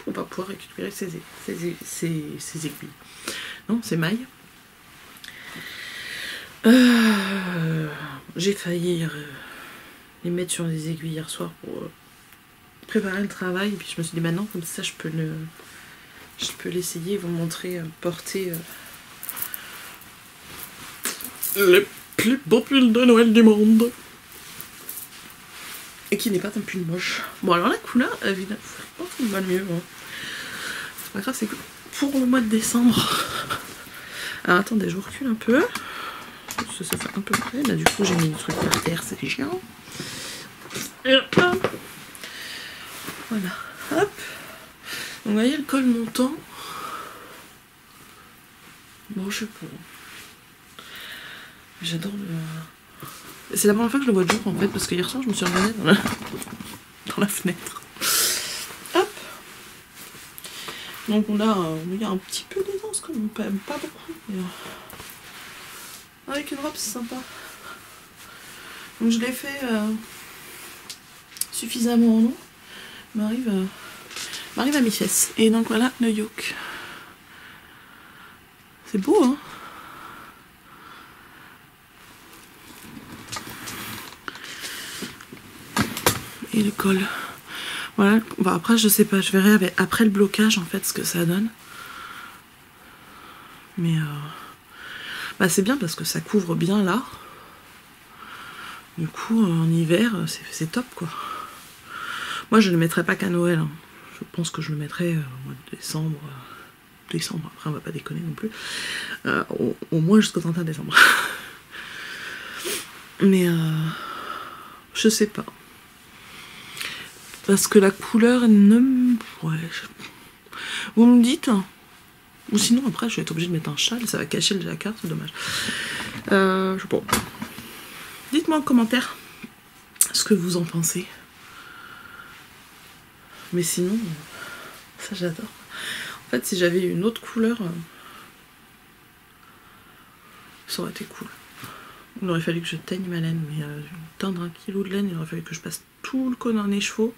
on va pouvoir récupérer ces aiguilles. Non, ces mailles. J'ai failli les mettre sur les aiguilles hier soir pour préparer le travail. Et puis je me suis dit, bah non, comme ça, je peux l'essayer et vous montrer porter le plus beau pull de Noël du monde. Et qui n'est pas un pull moche. Bon alors la couleur, évidemment, je pense qu'on va mieux. Hein. c'est pas grave, c'est que pour le mois de décembre. Alors attendez, je vous recule un peu. Ça fait un peu près. Là du coup j'ai mis le truc par terre, c'est chiant. Voilà. Hop. Donc vous voyez le col montant. Bon, je sais pas. J'adore le... C'est la première fois que je le vois de jour en fait, parce que hier soir je me suis regardée dans la fenêtre. Hop. Donc là, il y a un petit peu d'aisance quand même, pas beaucoup. Mais... avec une robe, c'est sympa. Donc je l'ai fait suffisamment en long. M'arrive à mes fesses. Et donc voilà le yoke. C'est beau, hein? Et le col. Voilà. Bon, après, je sais pas. Je verrai après le blocage, en fait, ce que ça donne. Mais bah, c'est bien parce que ça couvre bien là. Du coup, en hiver, c'est top, quoi. Moi, je ne le mettrai pas qu'à Noël. Hein. Je pense que je le mettrai au mois de décembre. Décembre, après, on va pas déconner non plus. Au moins jusqu'au 31 décembre. Mais je sais pas. Parce que la couleur ne... Ouais, vous me dites. Hein. Ou sinon, après, je vais être obligée de mettre un châle. Ça va cacher le jacquard, c'est dommage. Je sais pas. Dites-moi en commentaire ce que vous en pensez. Mais sinon, ça j'adore. En fait, si j'avais une autre couleur, ça aurait été cool. Il aurait fallu que je teigne ma laine, mais teindre 1 kilo de laine, il aurait fallu que je passe tout le cône en écheveau.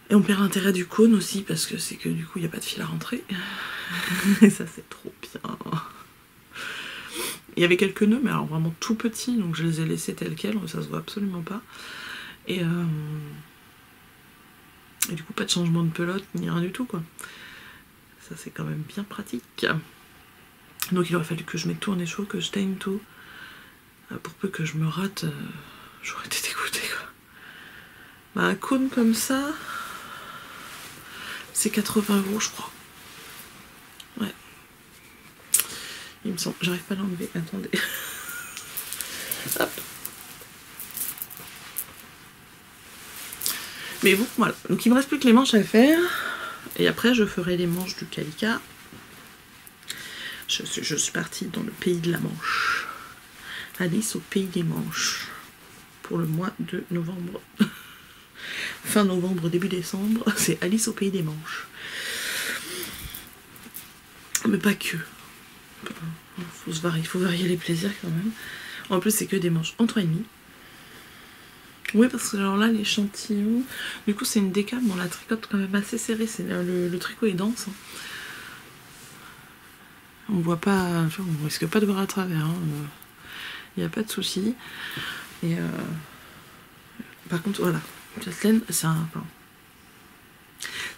Et on perd l'intérêt du cône aussi, parce que c'est que du coup, il n'y a pas de fil à rentrer. Et ça, c'est trop bien. Il y avait quelques nœuds, mais alors vraiment tout petits, donc je les ai laissés tels quels, ça se voit absolument pas. Et du coup, pas de changement de pelote, ni rien du tout, quoi. Ça, c'est quand même bien pratique. Donc il aurait fallu que je mette tout en écheveau, que je teigne tout. Pour peu que je me rate, j'aurais été dégoûtée, quoi. Bah, un cône comme ça, c'est 80 €, je crois. Ouais. Il me semble. J'arrive pas à l'enlever. Attendez. Hop. Mais bon, voilà. Donc il me reste plus que les manches à faire. Et après, je ferai les manches du Calica. Je suis partie dans le pays de la Manche. Alice au pays des Manches. Pour le mois de novembre. Fin novembre, début décembre. C'est Alice au pays des Manches. Mais pas que. Il faut varier les plaisirs quand même. En plus, c'est que des manches en 3,5. Oui, parce que alors là, l'échantillon... Du coup, c'est une décale. Bon, la tricote quand même assez serrée. Le tricot est dense. Hein. On voit pas... On risque pas de voir à travers. Il n'y a pas de souci. Et par contre, voilà. Cette laine, c'est un... Enfin,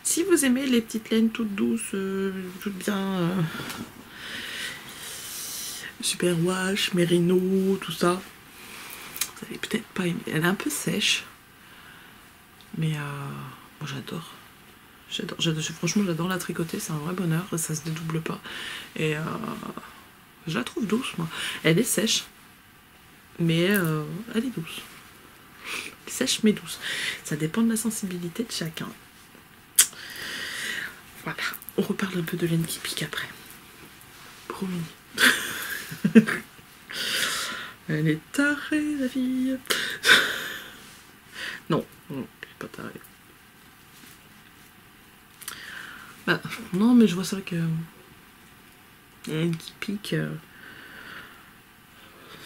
si vous aimez les petites laines toutes douces, toutes bien... super wash, mérino, tout ça. Vous allez peut-être pas aimer. Elle est un peu sèche. Mais moi j'adore. Franchement, j'adore la tricoter. C'est un vrai bonheur. Ça se dédouble pas. Et je la trouve douce, moi. Elle est sèche. Mais elle est douce. Sèche mais douce. Ça dépend de la sensibilité de chacun. Voilà. On reparle un peu de laine qui pique après. Promis. Elle est tarée, la fille. Non, elle est pas tarée. Bah, non, mais je vois ça que... Elle qui pique...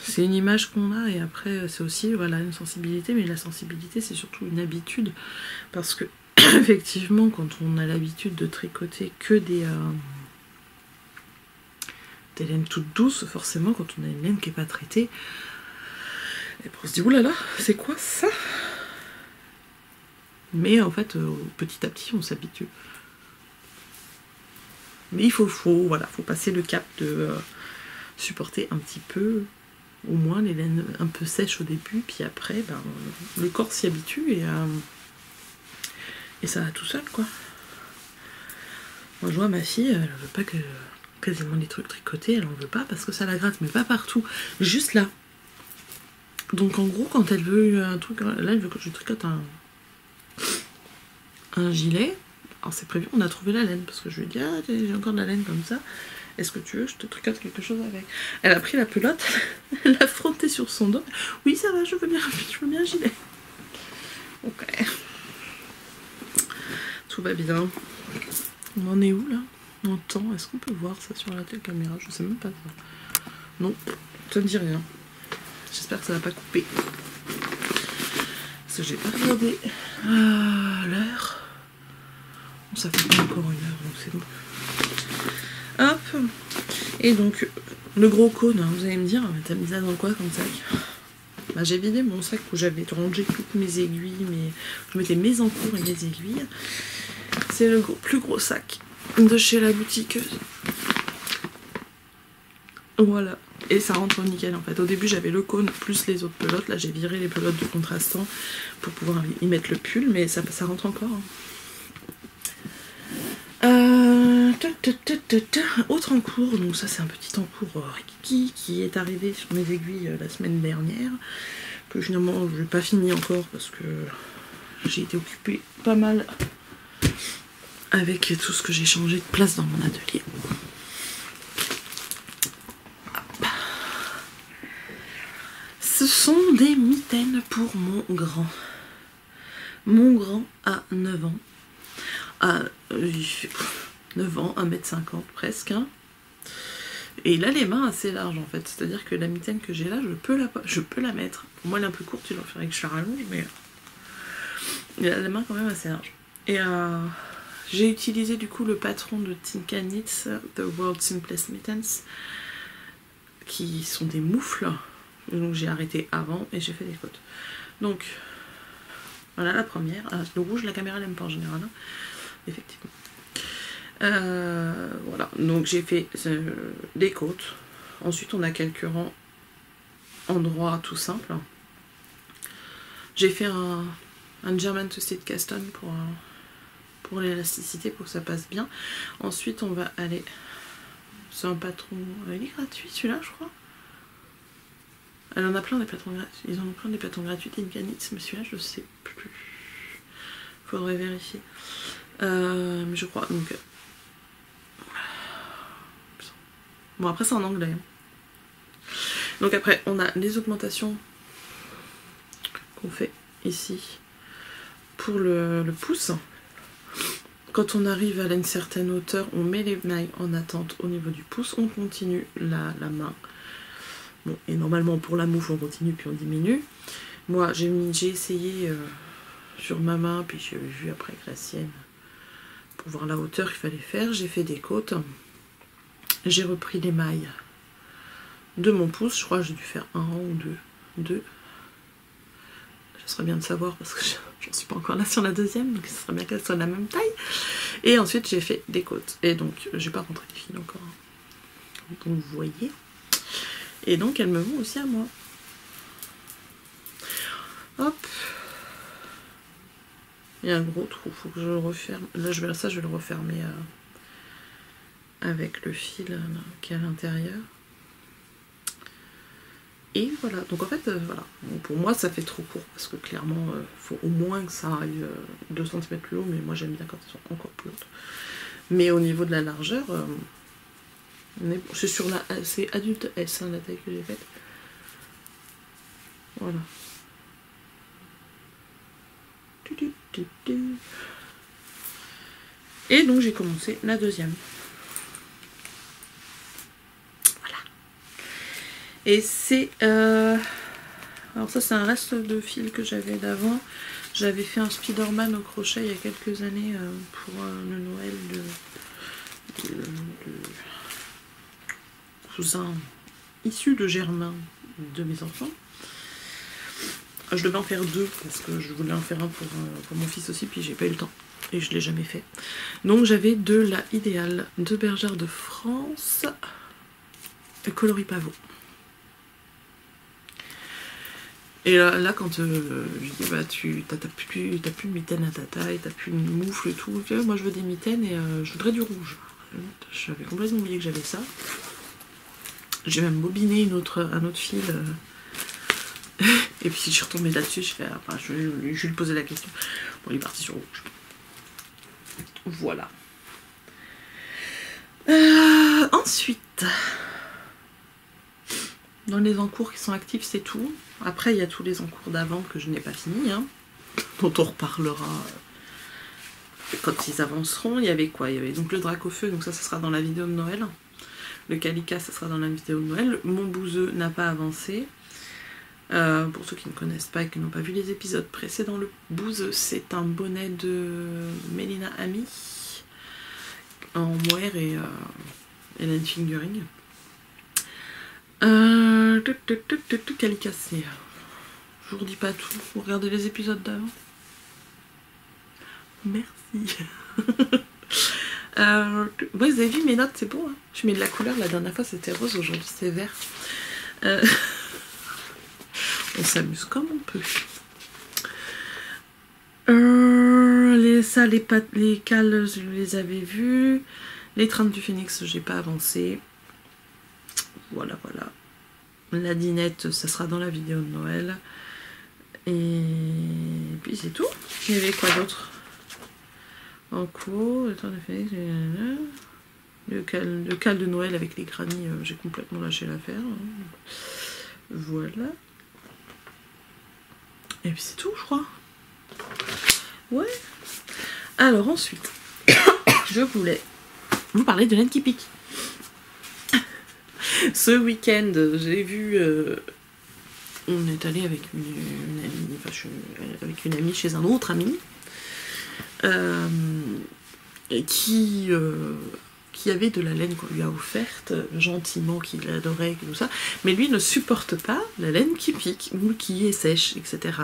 C'est une image qu'on a, et après, c'est aussi, voilà, une sensibilité. Mais la sensibilité, c'est surtout une habitude. Parce que, effectivement, quand on a l'habitude de tricoter que des laines toutes douces, forcément, quand on a une laine qui n'est pas traitée, et on se dit, oulala, c'est quoi ça? Mais en fait, petit à petit, on s'habitue. Mais il faut passer le cap de supporter un petit peu, au moins les laines un peu sèches au début, puis après, ben, le corps s'y habitue et ça va tout seul, quoi. Moi je vois ma fille, elle veut pas que quasiment les trucs tricotés, elle en veut pas parce que ça la gratte, mais pas partout, juste là. Donc en gros quand elle veut un truc, là elle veut que je tricote un gilet. Alors c'est prévu, on a trouvé la laine, parce que je lui ai dit ah j'ai encore de la laine comme ça, est-ce que tu veux que je te tricote quelque chose avec? Elle a pris la pelote, elle l'a frottée sur son dos, oui ça va, je veux bien un gilet. Ok. Tout va bien. On en est où là? En temps, est-ce qu'on peut voir ça sur la caméra? Je sais même pas ça. Non, ça ne dit rien. J'espère que ça va pas couper. Parce que j'ai pas regardé l'heure. Bon, ça fait pas encore 1 heure, donc c'est bon. Hop. Et donc, le gros cône, hein, vous allez me dire, t'as mis ça dans quoi comme sac? Bah, j'ai vidé mon sac où j'avais rangé toutes mes aiguilles, je mettais mes encours et mes aiguilles. C'est le plus gros sac de chez la boutique. Voilà. Et ça rentre nickel en fait. Au début j'avais le cône plus les autres pelotes. Là j'ai viré les pelotes de contrastant pour pouvoir y mettre le pull, mais ça rentre encore. Autre encours, donc ça c'est un petit encours Rikiki qui est arrivé sur mes aiguilles la semaine dernière, que finalement je n'ai pas fini encore parce que j'ai été occupée pas mal avec tout ce que j'ai changé de place dans mon atelier. Hop. Ce sont des mitaines pour mon grand. Mon grand a 9 ans. Il fait 9 ans, 1m50 presque. Hein. Et il a les mains assez larges en fait. C'est-à-dire que la mitaine que j'ai là, je peux la mettre. Pour moi elle est un peu courte, il en ferait que je la rallonge, mais il a les mains quand même assez larges. Et j'ai utilisé du coup le patron de Tinka Knits, The World's Simplest Mittens, qui sont des moufles. Donc j'ai arrêté avant et j'ai fait des côtes. Donc voilà la première. Le rouge, la caméra l'aime pas en général, hein. Effectivement. Voilà, donc j'ai fait des côtes. Ensuite on a quelques rangs en droit tout simple. J'ai fait un German Twisted Cast On pour l'élasticité, pour que ça passe bien. Ensuite on va aller, c'est un patron, il est gratuit celui-là je crois. Elle en a plein des patrons gratuits, ils en ont plein des patrons gratuits Tinka Knits, mais celui-là je sais plus, faudrait vérifier. Mais je crois, donc bon après c'est en anglais. Donc après on a les augmentations qu'on fait ici pour le pouce. Quand on arrive à une certaine hauteur, on met les mailles en attente au niveau du pouce, on continue la main. Bon, et normalement pour la moufle on continue puis on diminue. Moi j'ai essayé sur ma main, puis j'ai vu après avec la sienne pour voir la hauteur qu'il fallait faire. J'ai fait des côtes. J'ai repris les mailles de mon pouce, je crois que j'ai dû faire un rang ou deux. Ce serait bien de savoir parce que j'en suis pas encore là sur la deuxième, donc ce serait bien qu'elle soit de la même taille. Et ensuite j'ai fait des côtes. Et donc j'ai pas rentré les fils encore, donc vous voyez. Et donc elles me vont aussi à moi. Hop. Il y a un gros trou, faut que je le referme. Là je vais le refermer avec le fil qui est à l'intérieur. Et voilà, donc en fait, voilà. Donc pour moi ça fait trop court parce que clairement, faut au moins que ça aille 2 cm plus haut, mais moi j'aime bien quand ils sont encore plus hautes. Mais au niveau de la largeur, c'est sur la, c'est adulte S, hein, la taille que j'ai faite. Voilà. Et donc j'ai commencé la deuxième. Et c'est... alors ça c'est un reste de fil que j'avais d'avant. J'avais fait un Spider-Man au crochet il y a quelques années pour le Noël de cousin issu de germain de mes enfants. Je devais en faire 2 parce que je voulais en faire un pour mon fils aussi, puis j'ai pas eu le temps et je l'ai jamais fait. Donc j'avais de la Idéale de Bergère de France, coloris pavot. Et là quand je dis bah t'as plus de mitaines à ta taille, t'as plus de moufle et tout, moi je veux des mitaines et je voudrais du rouge. J'avais complètement oublié que j'avais ça. J'ai même bobiné un autre fil. Et puis je suis retombée là-dessus, je vais lui poser la question. Bon, il est parti sur rouge. Voilà. Ensuite, dans les encours qui sont actifs, c'est tout. Après, il y a tous les encours d'avant que je n'ai pas fini, hein, dont on reparlera quand ils avanceront. Il y avait quoi? Il y avait donc le drac au feu, donc ça sera dans la vidéo de Noël. Le Calica, ça sera dans la vidéo de Noël. Mon bouseux n'a pas avancé. Pour ceux qui ne connaissent pas et qui n'ont pas vu les épisodes précédents, le bouseux, c'est un bonnet de Mélina Ami en mohair et line fingering. Calica, c'est... Je vous redis pas tout, vous regardez les épisodes d'avant. Merci. Vous avez vu mes notes, c'est beau, hein. Je mets de la couleur, la dernière fois c'était rose, aujourd'hui c'est vert. On s'amuse comme on peut. Les cales, je les avais vus. Les trains du phénix, j'ai pas avancé. Voilà. La dinette, ça sera dans la vidéo de Noël. Et puis c'est tout. Il y avait quoi d'autre en cours? Le train du phénix, le cal de Noël avec les granits, j'ai complètement lâché l'affaire. Voilà. Et puis c'est tout, je crois. Ouais. Alors ensuite, je voulais vous parler de laine qui pique. Ce week-end, j'ai vu... on est allé avec une amie chez un autre ami. Qui avait de la laine qu'on lui a offerte, gentiment, qu'il adorait, et tout ça, mais lui ne supporte pas la laine qui pique, ou qui est sèche, etc.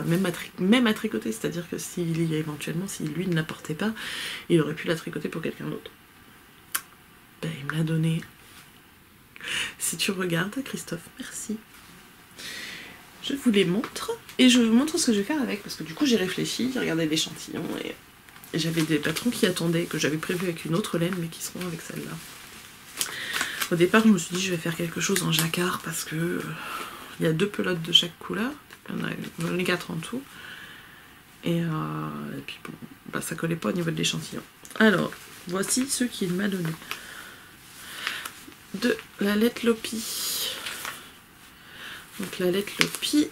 Même à tricoter, c'est-à-dire que si lui ne la portait pas, il aurait pu la tricoter pour quelqu'un d'autre. Ben, il me l'a donné. Si tu regardes, Christophe, merci. Je vous les montre, et je vous montre ce que je vais faire avec, parce que du coup j'ai réfléchi, j'ai regardé l'échantillon, et j'avais des patrons qui attendaient, que j'avais prévu avec une autre laine, mais qui seront avec celle-là. Au départ, je me suis dit, je vais faire quelque chose en jacquard, parce que il y a 2 pelotes de chaque couleur, j'en ai 4 en tout, et puis bon, bah, ça collait pas au niveau de l'échantillon. Alors, voici ceux qu'il m'a donné. De la Let Lopi. Donc la Let Lopi,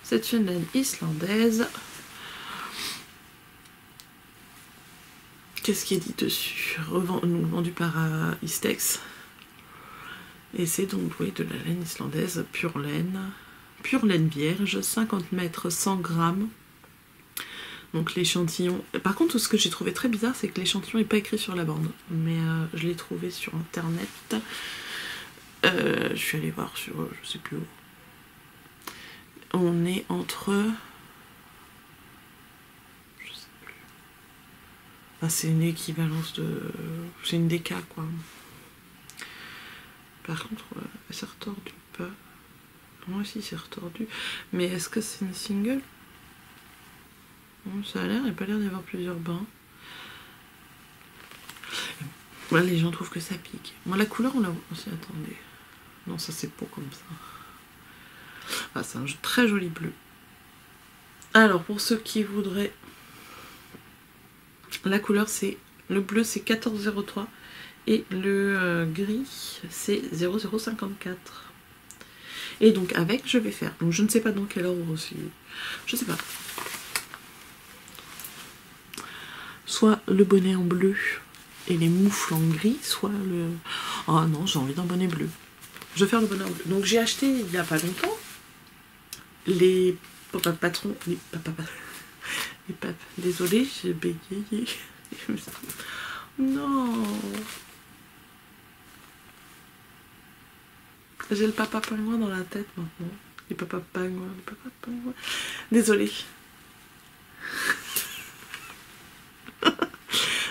c'est une laine islandaise. Qu'est-ce qui est dit dessus? Vendu par Istex. Et c'est donc de la laine islandaise, pure laine vierge, 50 mètres, 100 grammes. Donc l'échantillon... Par contre, ce que j'ai trouvé très bizarre, c'est que l'échantillon n'est pas écrit sur la bande. Mais je l'ai trouvé sur internet. Je suis allée voir sur... je sais plus où. On est entre... Ah, c'est une équivalence de... C'est une DK, quoi. Par contre, c'est retordu pas. Moi aussi, c'est retordu. Mais est-ce que c'est une single? Bon, ça a l'air, il n'y a pas l'air d'y avoir plusieurs bains. Voilà, les gens trouvent que ça pique. Moi, la couleur, on la voit aussi. Attendez. Non, ça, c'est beau comme ça. Ah, c'est un très joli bleu. Alors, pour ceux qui voudraient... La couleur, c'est... Le bleu, c'est 14,03. Et le gris, c'est 0,054. Et donc, avec, je vais faire... Donc, je ne sais pas dans quel ordre aussi. Je sais pas. Soit le bonnet en bleu et les moufles en gris, soit le... Oh non, j'ai envie d'un bonnet bleu. Je vais faire le bonnet en bleu. Donc, j'ai acheté, il n'y a pas longtemps, les patrons... Désolée, j'ai bégayé. Non. J'ai le papa pingouin dans la tête maintenant. Les papas pingouins, Désolée.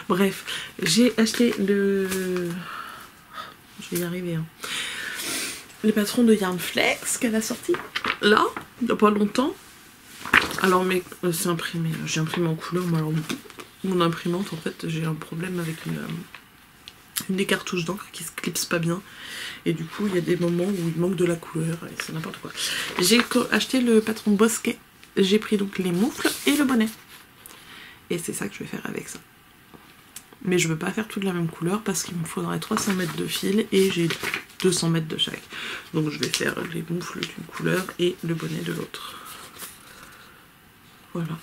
Bref, j'ai acheté le... Je vais y arriver, hein. Les patrons de Yarn Flex qu'elle a sorti là, il n'y a pas longtemps. Alors mais c'est imprimé, j'ai imprimé en couleur, mais alors mon imprimante en fait j'ai un problème avec une des cartouches d'encre qui se clipse pas bien. Et du coup il y a des moments où il manque de la couleur et c'est n'importe quoi. J'ai acheté le patron Bosquet, j'ai pris donc les moufles et le bonnet. Et c'est ça que je vais faire avec ça. Mais je veux pas faire toute la même couleur parce qu'il me faudrait 300 mètres de fil et j'ai 200 mètres de chaque. Donc je vais faire les moufles d'une couleur et le bonnet de l'autre. Voilà.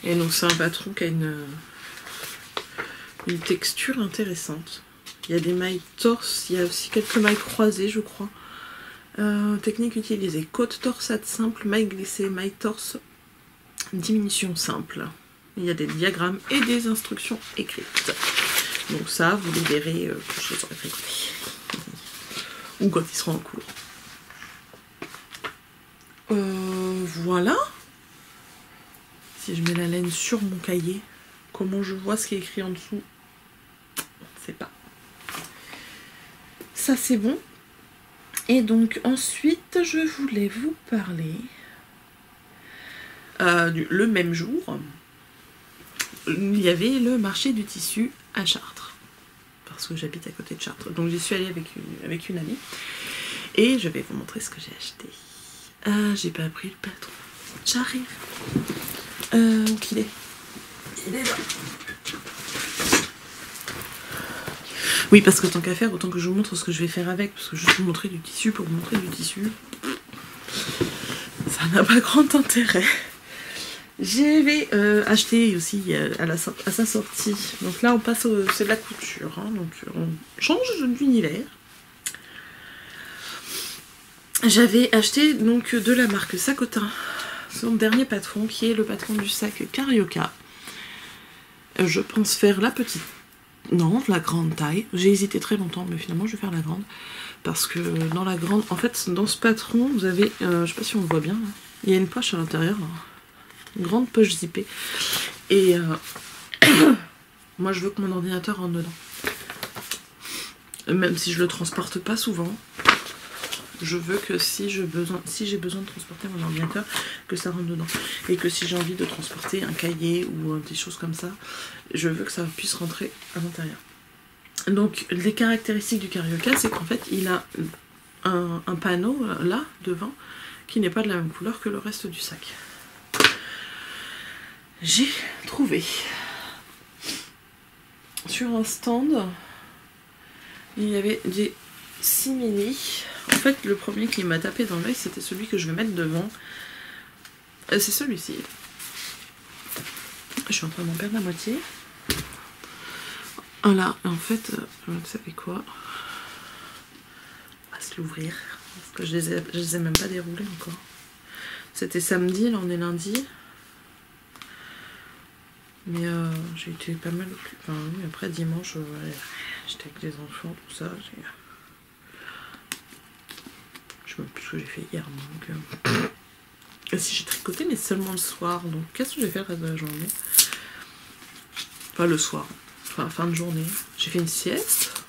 Et donc c'est un patron qui a une texture intéressante. Il y a des mailles torse, il y a aussi quelques mailles croisées je crois. Technique utilisée, côte torsade simple, maille glissée, maille torse, diminution simple. Il y a des diagrammes et des instructions écrites. Donc ça, vous les verrez quand je les aurai tricotés. Ou quand ils seront en cours. Voilà. Si je mets la laine sur mon cahier, comment je vois ce qui est écrit en dessous, on ne sait pas. Ça c'est bon. Et donc ensuite, je voulais vous parler le même jour. Il y avait le marché du tissu à Chartres, parce que j'habite à côté de Chartres. Donc j'y suis allée avec une amie, et je vais vous montrer ce que j'ai acheté. J'ai pas pris le patron. J'arrive. Où qu'il est? Il est là. Oui, parce que tant qu'à faire, autant que je vous montre ce que je vais faire avec, parce que juste vous montrer du tissu pour vous montrer du tissu, ça n'a pas grand intérêt. J'avais acheté aussi à sa sortie. Donc là on passe c'est de la couture. Hein, donc on change d'univers. J'avais acheté donc de la marque Sacotin son dernier patron qui est le patron du sac Carioca. Je pense faire la petite. Non, la grande taille. J'ai hésité très longtemps mais finalement je vais faire la grande. Parce que dans la grande. En fait dans ce patron vous avez. Je sais pas si on le voit bien là. Il y a une poche à l'intérieur. Une grande poche zippée. Et moi je veux que mon ordinateur rentre dedans. Même si je le transporte pas souvent, je veux que si j'ai besoin de transporter mon ordinateur, que ça rentre dedans. Et que si j'ai envie de transporter un cahier ou des choses comme ça, je veux que ça puisse rentrer à l'intérieur. Donc les caractéristiques du Carioca, c'est qu'en fait il a un panneau là devant qui n'est pas de la même couleur que le reste du sac. J'ai trouvé sur un stand, il y avait des simili. En fait, le premier qui m'a tapé dans l'œil, c'était celui que je vais mettre devant. C'est celui-ci. Je suis en train d'en perdre la moitié. Voilà, en fait, vous savez quoi? On va se l'ouvrir. Parce que je les ai même pas déroulés encore. C'était samedi, là on est lundi. Mais j'ai été pas mal occupée. Enfin, oui, après dimanche, j'étais avec les enfants, tout ça. Je sais même plus ce que j'ai fait hier. Donc, si j'ai tricoté, mais seulement le soir. Donc, qu'est-ce que j'ai fait le reste de la journée? Enfin, le soir. Enfin, fin de journée. J'ai fait une sieste.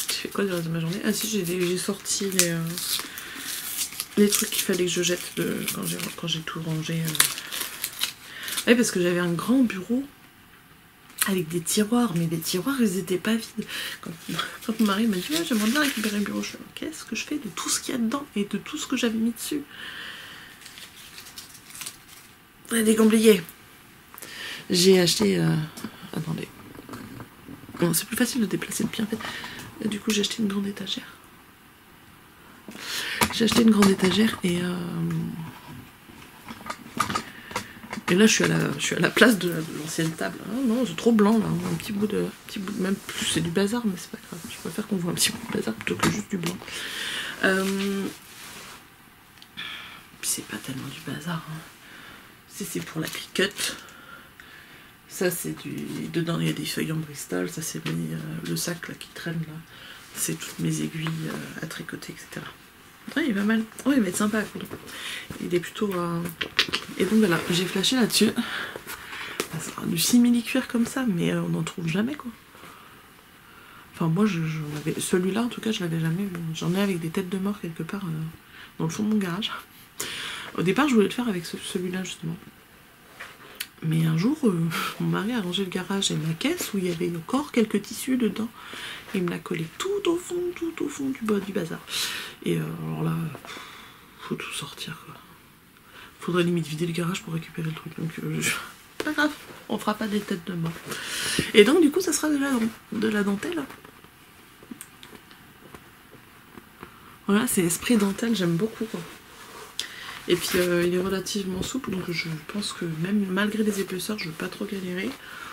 J'ai fait quoi du reste de ma journée? Ah si, j'ai sorti les trucs qu'il fallait que je jette quand j'ai tout rangé. Oui, parce que j'avais un grand bureau avec des tiroirs, mais les tiroirs ils étaient pas vides. Quand mon mari m'a dit ouais, j'aimerais bien récupérer le bureau, je fais qu'est-ce que je fais de tout ce qu'il y a dedans et de tout ce que j'avais mis dessus? Des gamblayés. J'ai acheté. Attendez. Bon, c'est plus facile de déplacer le pied en fait. Et du coup j'ai acheté une grande étagère. J'ai acheté une grande étagère et là je suis à la place de l'ancienne table. Ah non, c'est trop blanc là, un petit bout de même plus c'est du bazar mais c'est pas grave. Je préfère qu'on voit un petit bout de bazar plutôt que juste du blanc. C'est pas tellement du bazar. Hein. C'est pour la cricut. Ça c'est du. Dedans il y a des feuilles en Bristol. Ça c'est le sac là qui traîne là. C'est toutes mes aiguilles à tricoter, etc. Ouais, il est pas mal. Oh, il va être sympa à coudre. Il est plutôt. Et donc voilà, j'ai flashé là-dessus. Ça sera du simili-cuir comme ça, mais on n'en trouve jamais quoi. Enfin, moi j'en avais. Celui-là en tout cas, je l'avais jamais vu. J'en ai avec des têtes de mort quelque part dans le fond de mon garage. Au départ, je voulais le faire avec celui-là, justement. Mais un jour, mon mari a rangé le garage et ma caisse où il y avait encore quelques tissus dedans. Et il me l'a collé tout au fond du bazar. Et alors là, faut tout sortir, quoi. Faudrait limite vider le garage pour récupérer le truc. Donc, pas grave, on fera pas des têtes de mort. Et donc, du coup, ça sera de la dentelle. Voilà, c'est esprit dentelle, j'aime beaucoup, quoi. Et puis il est relativement souple, donc je pense que même malgré les épaisseurs, je ne vais pas trop galérer.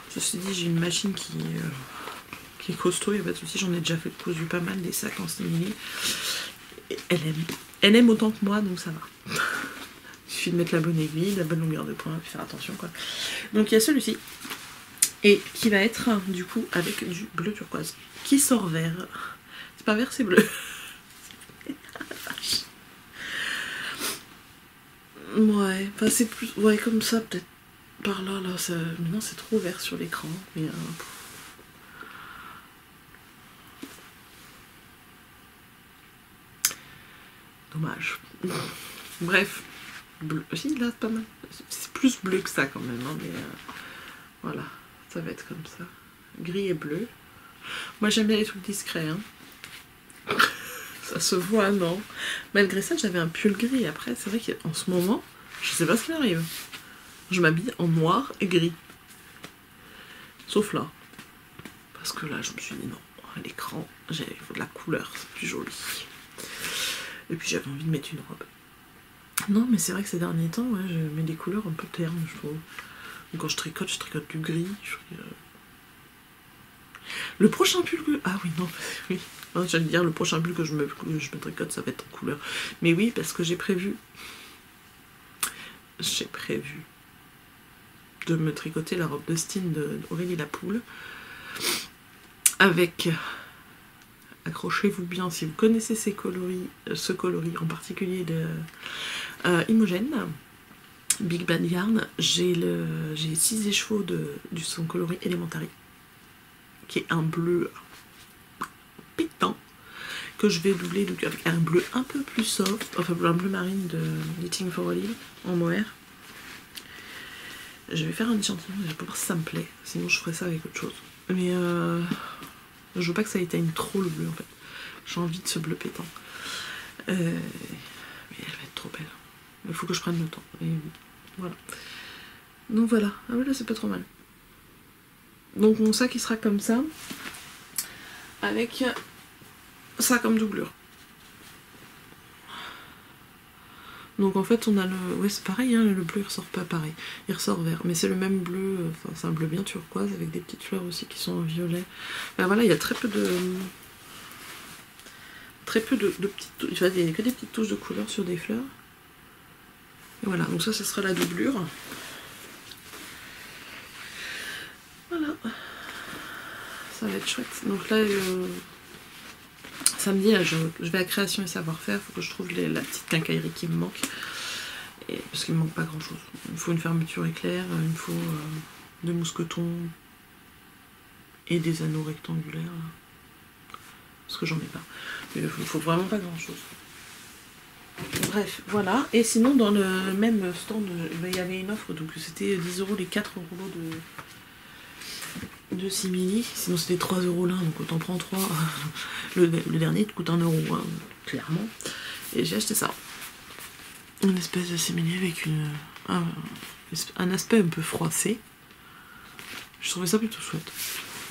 Ceci dit, j'ai une machine qui est costaud, il n'y a pas de souci, j'en ai déjà fait cousu pas mal, des sacs en simili. Elle aime autant que moi, donc ça va. Il suffit de mettre la bonne aiguille, la bonne longueur de pointe, puis faire attention, quoi. Donc il y a celui-ci, et qui va être du coup avec du bleu turquoise, qui sort vert. C'est pas vert, c'est bleu. Ouais, enfin c'est plus... Ouais, comme ça, peut-être par là, ça... Non, c'est trop vert sur l'écran, mais... Dommage. Bref. Bleu. Si, là, c'est pas mal. C'est plus bleu que ça, quand même, hein, mais... Voilà, ça va être comme ça. Gris et bleu. Moi, j'aime bien les trucs discrets, hein. Ça se voit, non? Malgré ça, j'avais un pull gris. Après, c'est vrai qu'en ce moment, je sais pas ce qui m'arrive. Je m'habille en noir et gris. Sauf là. Parce que là, je me suis dit non, à l'écran, il faut de la couleur, c'est plus joli. Et puis j'avais envie de mettre une robe. Non, mais c'est vrai que ces derniers temps, ouais, je mets des couleurs un peu ternes, je trouve. Donc quand je tricote du gris. Le prochain pull que... Ah oui, non, oui. J'allais dire, le prochain pull que je me tricote, ça va être en couleur. Mais oui, parce que j'ai prévu de me tricoter la robe de Stine d'Aurélie Lapoule. Avec... Accrochez-vous bien, si vous connaissez ce coloris en particulier de Imogen, Big Bad Yarn, j'ai 6 écheveaux du son coloris Elementary, qui est un bleu pétant, que je vais doubler donc, avec un bleu un peu plus soft, enfin un bleu marine de Knitting for Olive en mohair. Je vais faire un échantillon, je vais voir si ça me plaît, sinon je ferai ça avec autre chose. Mais je veux pas que ça éteigne trop le bleu en fait. J'ai envie de ce bleu pétant. Mais elle va être trop belle. Il faut que je prenne le temps. Et voilà. Donc voilà. Ah ouais, là c'est pas trop mal. Donc mon sac il sera comme ça. Avec ça comme doublure. Donc en fait on a le... Ouais c'est pareil, hein, le bleu il ressort pas pareil. Il ressort vert. Mais c'est le même bleu, enfin c'est un bleu bien turquoise avec des petites fleurs aussi qui sont en violet. Ben voilà, il y a très peu de petites touches. Enfin, il n'y a que des petites touches de couleur sur des fleurs. Et voilà, donc ça sera la doublure. Voilà. Ça va être chouette. Donc là, samedi, là, je vais à Création et Savoir-faire. Il faut que je trouve la petite quincaillerie qui me manque. Parce qu'il me manque pas grand chose. Il me faut une fermeture éclair, il me faut des mousquetons et des anneaux rectangulaires. Parce que j'en ai pas. Mais il faut vraiment pas grand chose. Bref, voilà. Et sinon, dans le même stand, il y avait une offre. Donc c'était 10 € les 4 rouleaux de simili. Sinon c'était 3 € l'un. Donc autant prendre 3. Le dernier te coûte 1 €, hein, clairement. Et j'ai acheté ça. Une espèce de simili avec un aspect un peu froissé. Je trouvais ça plutôt chouette.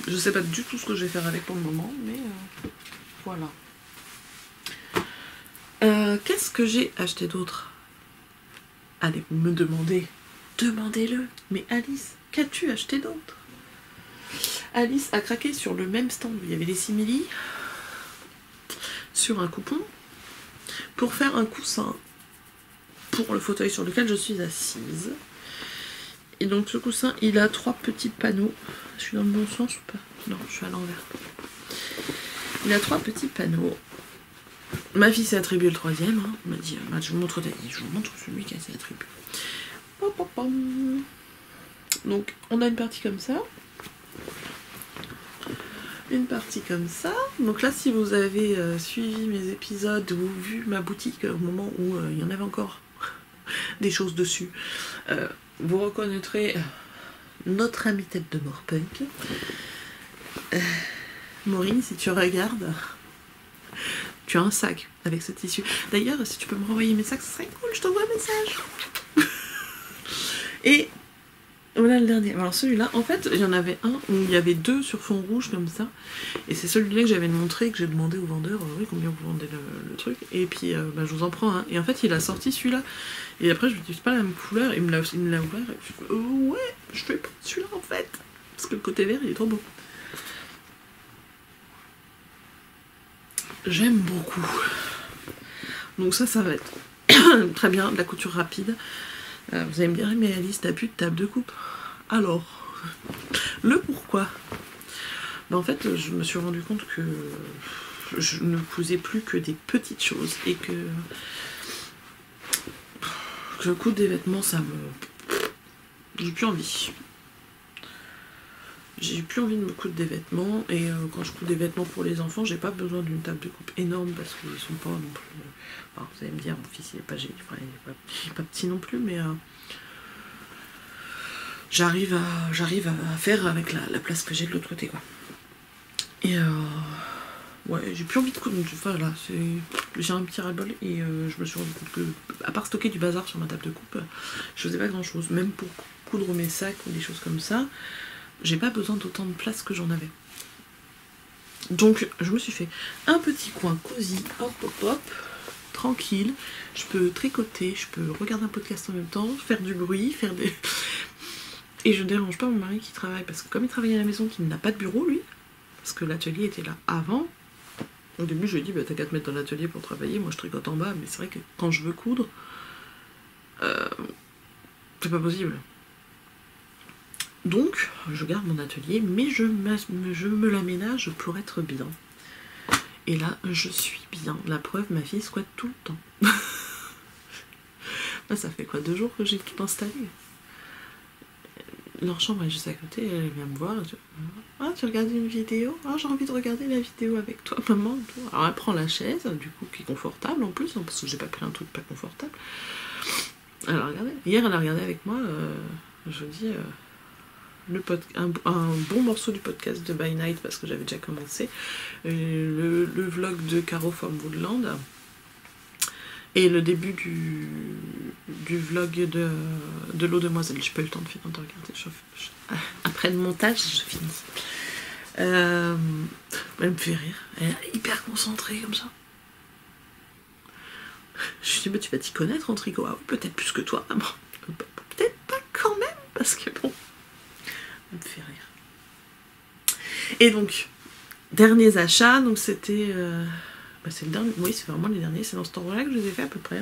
Je sais pas du tout ce que je vais faire avec pour le moment, mais voilà. Qu'est-ce que j'ai acheté d'autre? Allez, vous me demandez. Demandez-le. Mais Alice, qu'as-tu acheté d'autre? Alice a craqué sur le même stand où il y avait des simili, sur un coupon, pour faire un coussin pour le fauteuil sur lequel je suis assise. Et donc ce coussin, il a 3 petits panneaux. Je suis dans le bon sens ou pas? Non, je suis à l'envers. Il a 3 petits panneaux. Ma fille s'est attribué le 3e. Hein. Elle m'a dit, je vous montre celui qui s'est attribué. Donc on a une partie comme ça. une partie comme ça. Donc là, si vous avez suivi mes épisodes ou vu ma boutique au moment où il y en avait encore des choses dessus, vous reconnaîtrez notre amie tête de Morpunk. Maureen, si tu regardes, tu as un sac avec ce tissu. D'ailleurs, si tu peux me renvoyer mes sacs, ce serait cool, je t'envoie un message. Et voilà le dernier. Alors celui-là, en fait, il y en avait un où il y avait deux sur fond rouge comme ça. Et c'est celui-là que j'avais montré, que j'ai demandé au vendeur, oui, combien vous vendez le truc. Et puis, je vous en prends un. Et en fait, il a sorti celui-là. Et après, je lui dis, c'est pas la même couleur. Il me l'a ouvert. Et je dis, ouais, je vais prendre celui-là en fait. Parce que le côté vert, il est trop beau. J'aime beaucoup. Donc ça va être très bien, de la couture rapide. Vous allez me dire, mais Alice, t'as plus de table de coupe. Alors, le pourquoi. En fait, je me suis rendu compte que je ne cousais plus que des petites choses et que coudre des vêtements, ça me... J'ai plus envie. J'ai plus envie de me coudre des vêtements et quand je couds des vêtements pour les enfants, j'ai pas besoin d'une table de coupe énorme parce qu'ils sont pas non plus... Enfin, vous allez me dire, mon fils il est pas, il est pas petit non plus, mais j'arrive à faire avec la place que j'ai de l'autre côté, quoi. Et ouais, j'ai plus envie de coudre, enfin là, j'ai un petit ras-le-bol et je me suis rendu compte que, à part stocker du bazar sur ma table de coupe, je faisais pas grand chose, même pour coudre mes sacs ou des choses comme ça. J'ai pas besoin d'autant de place que j'en avais. Donc je me suis fait un petit coin cosy, hop hop hop, tranquille. Je peux tricoter, je peux regarder un podcast en même temps, faire du bruit, faire des... Et je dérange pas mon mari qui travaille, parce que comme il travaille à la maison, qu'il n'a pas de bureau lui, parce que l'atelier était là avant, au début je lui ai dit, bah t'as qu'à te mettre dans l'atelier pour travailler, moi je tricote en bas, mais c'est vrai que quand je veux coudre, c'est pas possible. Donc, je garde mon atelier, mais je me l'aménage pour être bien. Et là, je suis bien. La preuve, ma fille squatte tout le temps. Là, ça fait quoi, 2 jours que j'ai tout installé. Leur chambre est juste à côté, elle vient me voir. Ah, tu regardes une vidéo? Ah, j'ai envie de regarder la vidéo avec toi, maman. Alors, elle prend la chaise, du coup, qui est confortable en plus, hein, parce que j'ai pas pris un truc pas confortable. Elle a regardé. Hier, elle a regardé avec moi, je dis... un bon morceau du podcast de By Night parce que j'avais déjà commencé, le vlog de Caro from Woodland et le début du vlog de l'eau demoiselle. J'ai pas eu le temps de regarder, après le montage je finis. Elle me fait rire, elle est hyper concentrée comme ça. Je lui dis, bah, tu vas t'y connaître en tricot. Ah oui, peut-être plus que toi, maman. Peut-être pas quand même, parce que bon, ça me fait rire. Et donc, derniers achats, donc c'était... c'est le dernier, oui, c'est vraiment les derniers, c'est dans cet ordre-là que je les ai fait à peu près.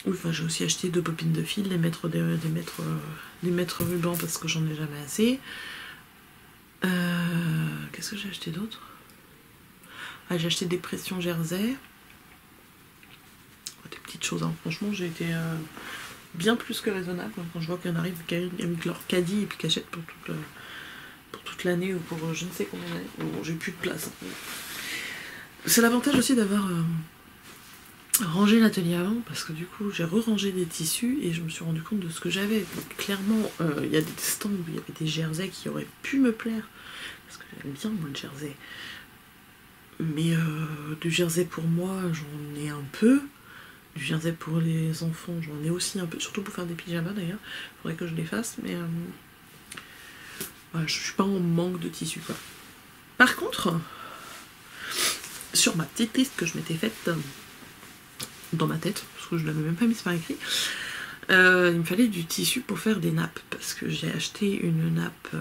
Oui, enfin, j'ai aussi acheté 2 bobines de fil, des mètres rubans parce que j'en ai jamais assez. Qu'est-ce que j'ai acheté d'autre? Ah, j'ai acheté des pressions jersey. Des petites choses, hein. Franchement, j'ai été... bien plus que raisonnable quand je vois qu'il y en arrive avec leur caddie et puis qui achètent pour toute l'année ou pour je ne sais combien d'années. Bon, j'ai plus de place. C'est l'avantage aussi d'avoir rangé l'atelier avant, parce que du coup j'ai re-rangé des tissus et je me suis rendu compte de ce que j'avais. Donc, clairement, il y a des stands où il y avait des jerseys qui auraient pu me plaire, parce que j'aime bien moi le jersey. Mais du jersey pour moi, j'en ai un peu. Du jersey pour les enfants, j'en ai aussi un peu, surtout pour faire des pyjamas d'ailleurs. Faudrait que je les fasse, mais voilà, je suis pas en manque de tissu, quoi. Par contre, sur ma petite liste que je m'étais faite dans ma tête, parce que je l'avais même pas mise par écrit, il me fallait du tissu pour faire des nappes, parce que j'ai acheté une nappe,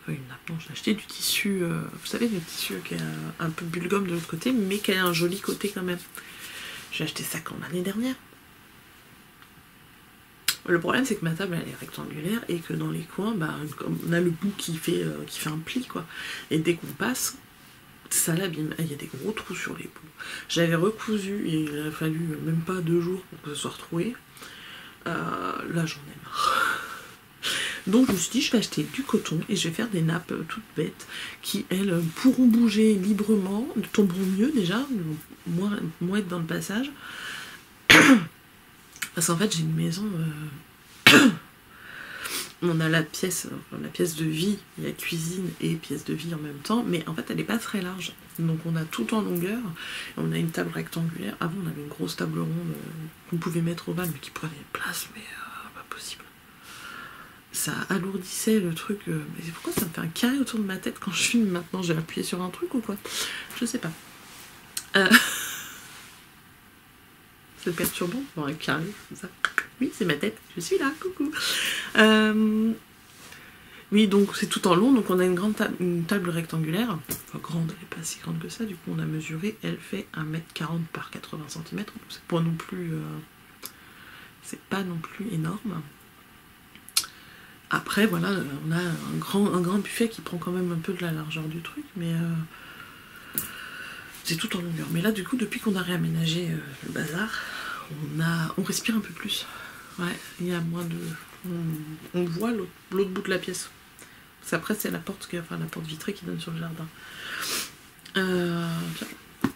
non, j'ai acheté du tissu, vous savez, du tissu qui est un peu bulle gomme de l'autre côté, mais qui a un joli côté quand même. J'ai acheté ça quand l'année dernière. Le problème, c'est que ma table elle est rectangulaire et que dans les coins, bah, on a le bout qui fait un pli, quoi. Et dès qu'on passe, ça l'abîme. Il y a des gros trous sur les bouts. J'avais recousu et il a fallu même pas 2 jours pour que ce soit retrouvé. Là, j'en ai marre. Donc je me suis dit, je vais acheter du coton et je vais faire des nappes toutes bêtes qui, elles, pourront bouger librement, tomberont mieux déjà, moins être dans le passage. Parce qu'en fait, j'ai une maison... on a la pièce de vie, il y a cuisine et pièce de vie en même temps, mais en fait elle n'est pas très large. Donc on a tout en longueur, on a une table rectangulaire. Avant on avait une grosse table ronde qu'on pouvait mettre au bas, mais qui prenait place, mais pas possible. Ça alourdissait le truc. Mais pourquoi ça me fait un carré autour de ma tête quand je filme maintenant? J'ai appuyé sur un truc ou quoi? Je sais pas. C'est perturbant pour un carré comme ça. Oui, c'est ma tête, je suis là, coucou. Oui, donc c'est tout en long, donc on a une table rectangulaire. Enfin, grande, elle n'est pas si grande que ça, du coup on a mesuré, elle fait 1m40 par 80 cm, donc c'est pas non plus... c'est pas non plus énorme. Après, voilà, on a un grand buffet qui prend quand même un peu de la largeur du truc, mais... c'est tout en longueur. Mais là, du coup, depuis qu'on a réaménagé le bazar, on respire un peu plus. Ouais, il y a moins de... On voit l'autre bout de la pièce. Parce qu'après, c'est la porte vitrée qui donne sur le jardin. Tiens,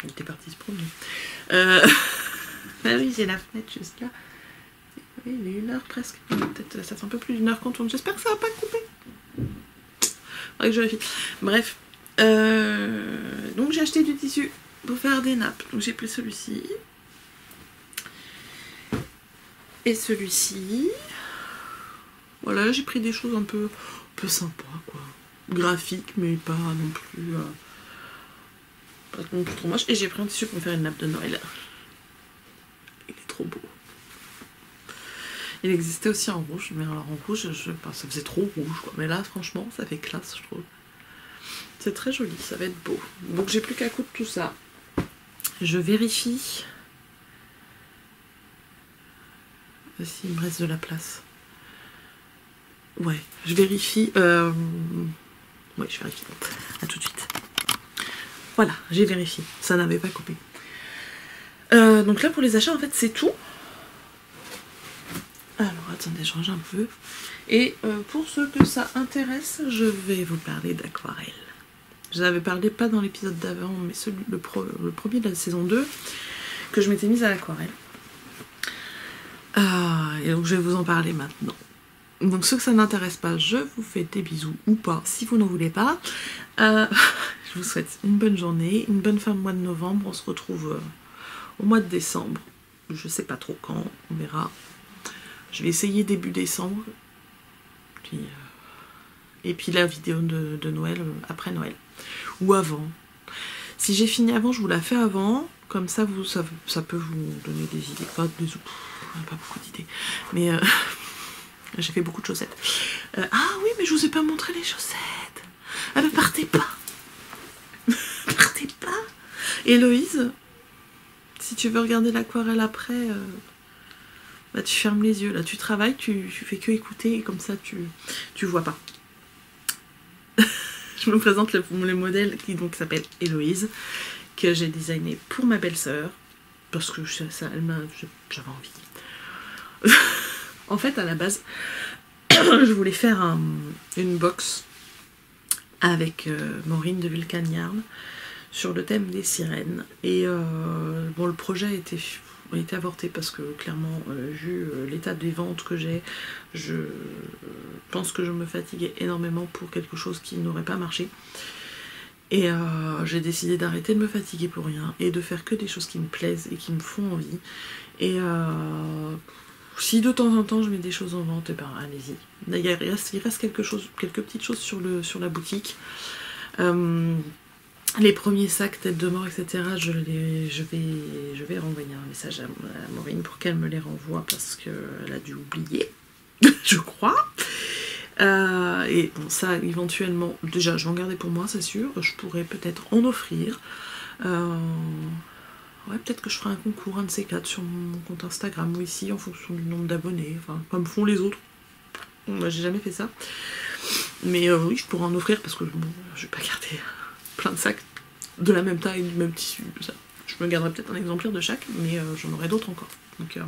il était parti se promener. Ah oui, j'ai la fenêtre juste là. Oui, il est 1h presque. Peut-être ça fait un peu plus d'1h qu'on tourne. J'espère que ça va pas couper. Faudrait que je vérifie. Bref. Donc j'ai acheté du tissu pour faire des nappes. Donc j'ai pris celui-ci. Et celui-ci. Voilà, j'ai pris des choses un peu sympas, quoi. Graphiques, mais pas non plus... pas non plus trop moche. Et j'ai pris un tissu pour me faire une nappe de Noël. Il est trop beau. Il existait aussi en rouge, mais alors en rouge, je sais pas, ça faisait trop rouge, quoi. Mais là, franchement, ça fait classe, je trouve. C'est très joli, ça va être beau. Donc j'ai plus qu'à coudre tout ça. Je vérifie... s'il me reste de la place. Ouais, je vérifie. Ouais, je vérifie. À tout de suite. Voilà, j'ai vérifié. Ça n'avait pas coupé. Donc là, pour les achats, en fait, c'est tout. Alors, attendez, je range un peu. Et pour ceux que ça intéresse, je vais vous parler d'aquarelle. Je vous avais parlé, pas dans l'épisode d'avant, mais le premier de la saison 2, que je m'étais mise à l'aquarelle. Et donc je vais vous en parler maintenant. Donc ceux que ça n'intéresse pas, je vous fais des bisous ou pas, si vous n'en voulez pas. Je vous souhaite une bonne journée, une bonne fin de mois de novembre. On se retrouve au mois de décembre. Je sais pas trop quand, on verra. Je vais essayer début décembre. Et puis la vidéo de Noël, après Noël. Ou avant. Si j'ai fini avant, je vous la fais avant. Comme ça, ça peut vous donner des idées. Enfin, pas beaucoup d'idées. Mais j'ai fait beaucoup de chaussettes. Ah oui, mais je vous ai pas montré les chaussettes. Ah mais partez pas. Partez pas. Héloïse, si tu veux regarder l'aquarelle après, bah, tu fermes les yeux. Là, tu travailles, tu fais que écouter. Et comme ça, tu vois pas. Je me présente le modèle qui donc s'appelle Héloïse, que j'ai designé pour ma belle-sœur. Parce que j'avais envie. En fait, à la base, je voulais faire une box avec Maureen de Vulcan Yarn sur le thème des sirènes. Et bon, le projet a été avorté parce que clairement, vu l'état des ventes que j'ai, je pense que je me fatiguais énormément pour quelque chose qui n'aurait pas marché. Et j'ai décidé d'arrêter de me fatiguer pour rien et de faire que des choses qui me plaisent et qui me font envie. Et si de temps en temps je mets des choses en vente, et ben allez-y. Il reste quelques petites choses sur la boutique. Les premiers sacs, tête de mort, etc. Je vais renvoyer un message à Maureen pour qu'elle me les renvoie parce qu'elle a dû oublier, je crois. Et bon, ça éventuellement, déjà je vais en garder pour moi, c'est sûr. Je pourrais peut-être en offrir. Ouais, peut-être que je ferai un concours, un de ces quatre, sur mon compte Instagram ou ici en fonction du nombre d'abonnés, enfin comme font les autres. Moi j'ai jamais fait ça. Mais oui, je pourrais en offrir parce que bon, je vais pas garder plein de sacs de la même taille, du même tissu. Ça. Je me garderai peut-être un exemplaire de chaque, mais j'en aurai d'autres encore. Donc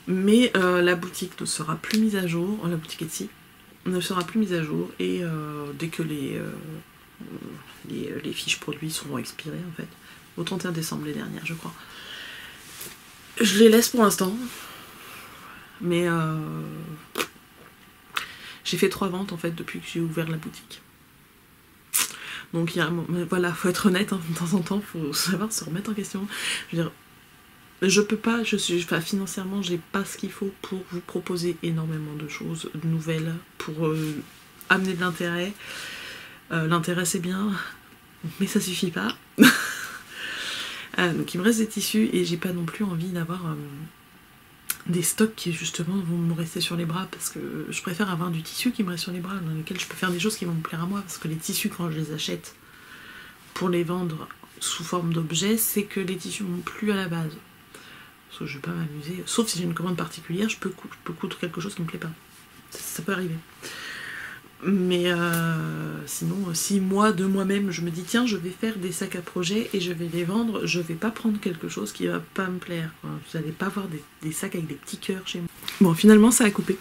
Mais la boutique ne sera plus mise à jour, la boutique Etsy ne sera plus mise à jour, et dès que les fiches produits seront expirées en fait, au 31 décembre l'année dernière je crois. Je les laisse pour l'instant, mais j'ai fait 3 ventes en fait depuis que j'ai ouvert la boutique. Donc il y a voilà, faut être honnête, hein, de temps en temps, faut savoir se remettre en question. Je veux dire, je peux pas, financièrement, j'ai pas ce qu'il faut pour vous proposer énormément de choses nouvelles, pour amener de l'intérêt. L'intérêt c'est bien, mais ça suffit pas. Donc il me reste des tissus et j'ai pas non plus envie d'avoir des stocks qui justement vont me rester sur les bras, parce que je préfère avoir du tissu qui me reste sur les bras, dans lesquels je peux faire des choses qui vont me plaire à moi, parce que les tissus, quand je les achète pour les vendre sous forme d'objets, c'est que les tissus m'ont plu à la base. Parce que je vais pas m'amuser, sauf si j'ai une commande particulière, je peux coudre quelque chose qui me plaît pas. Ça peut arriver. Mais sinon, si moi, de moi-même, je me dis tiens, je vais faire des sacs à projet et je vais les vendre, je vais pas prendre quelque chose qui va pas me plaire, quoi. Vous allez pas voir des sacs avec des petits cœurs chez moi. Bon, finalement, ça a coupé.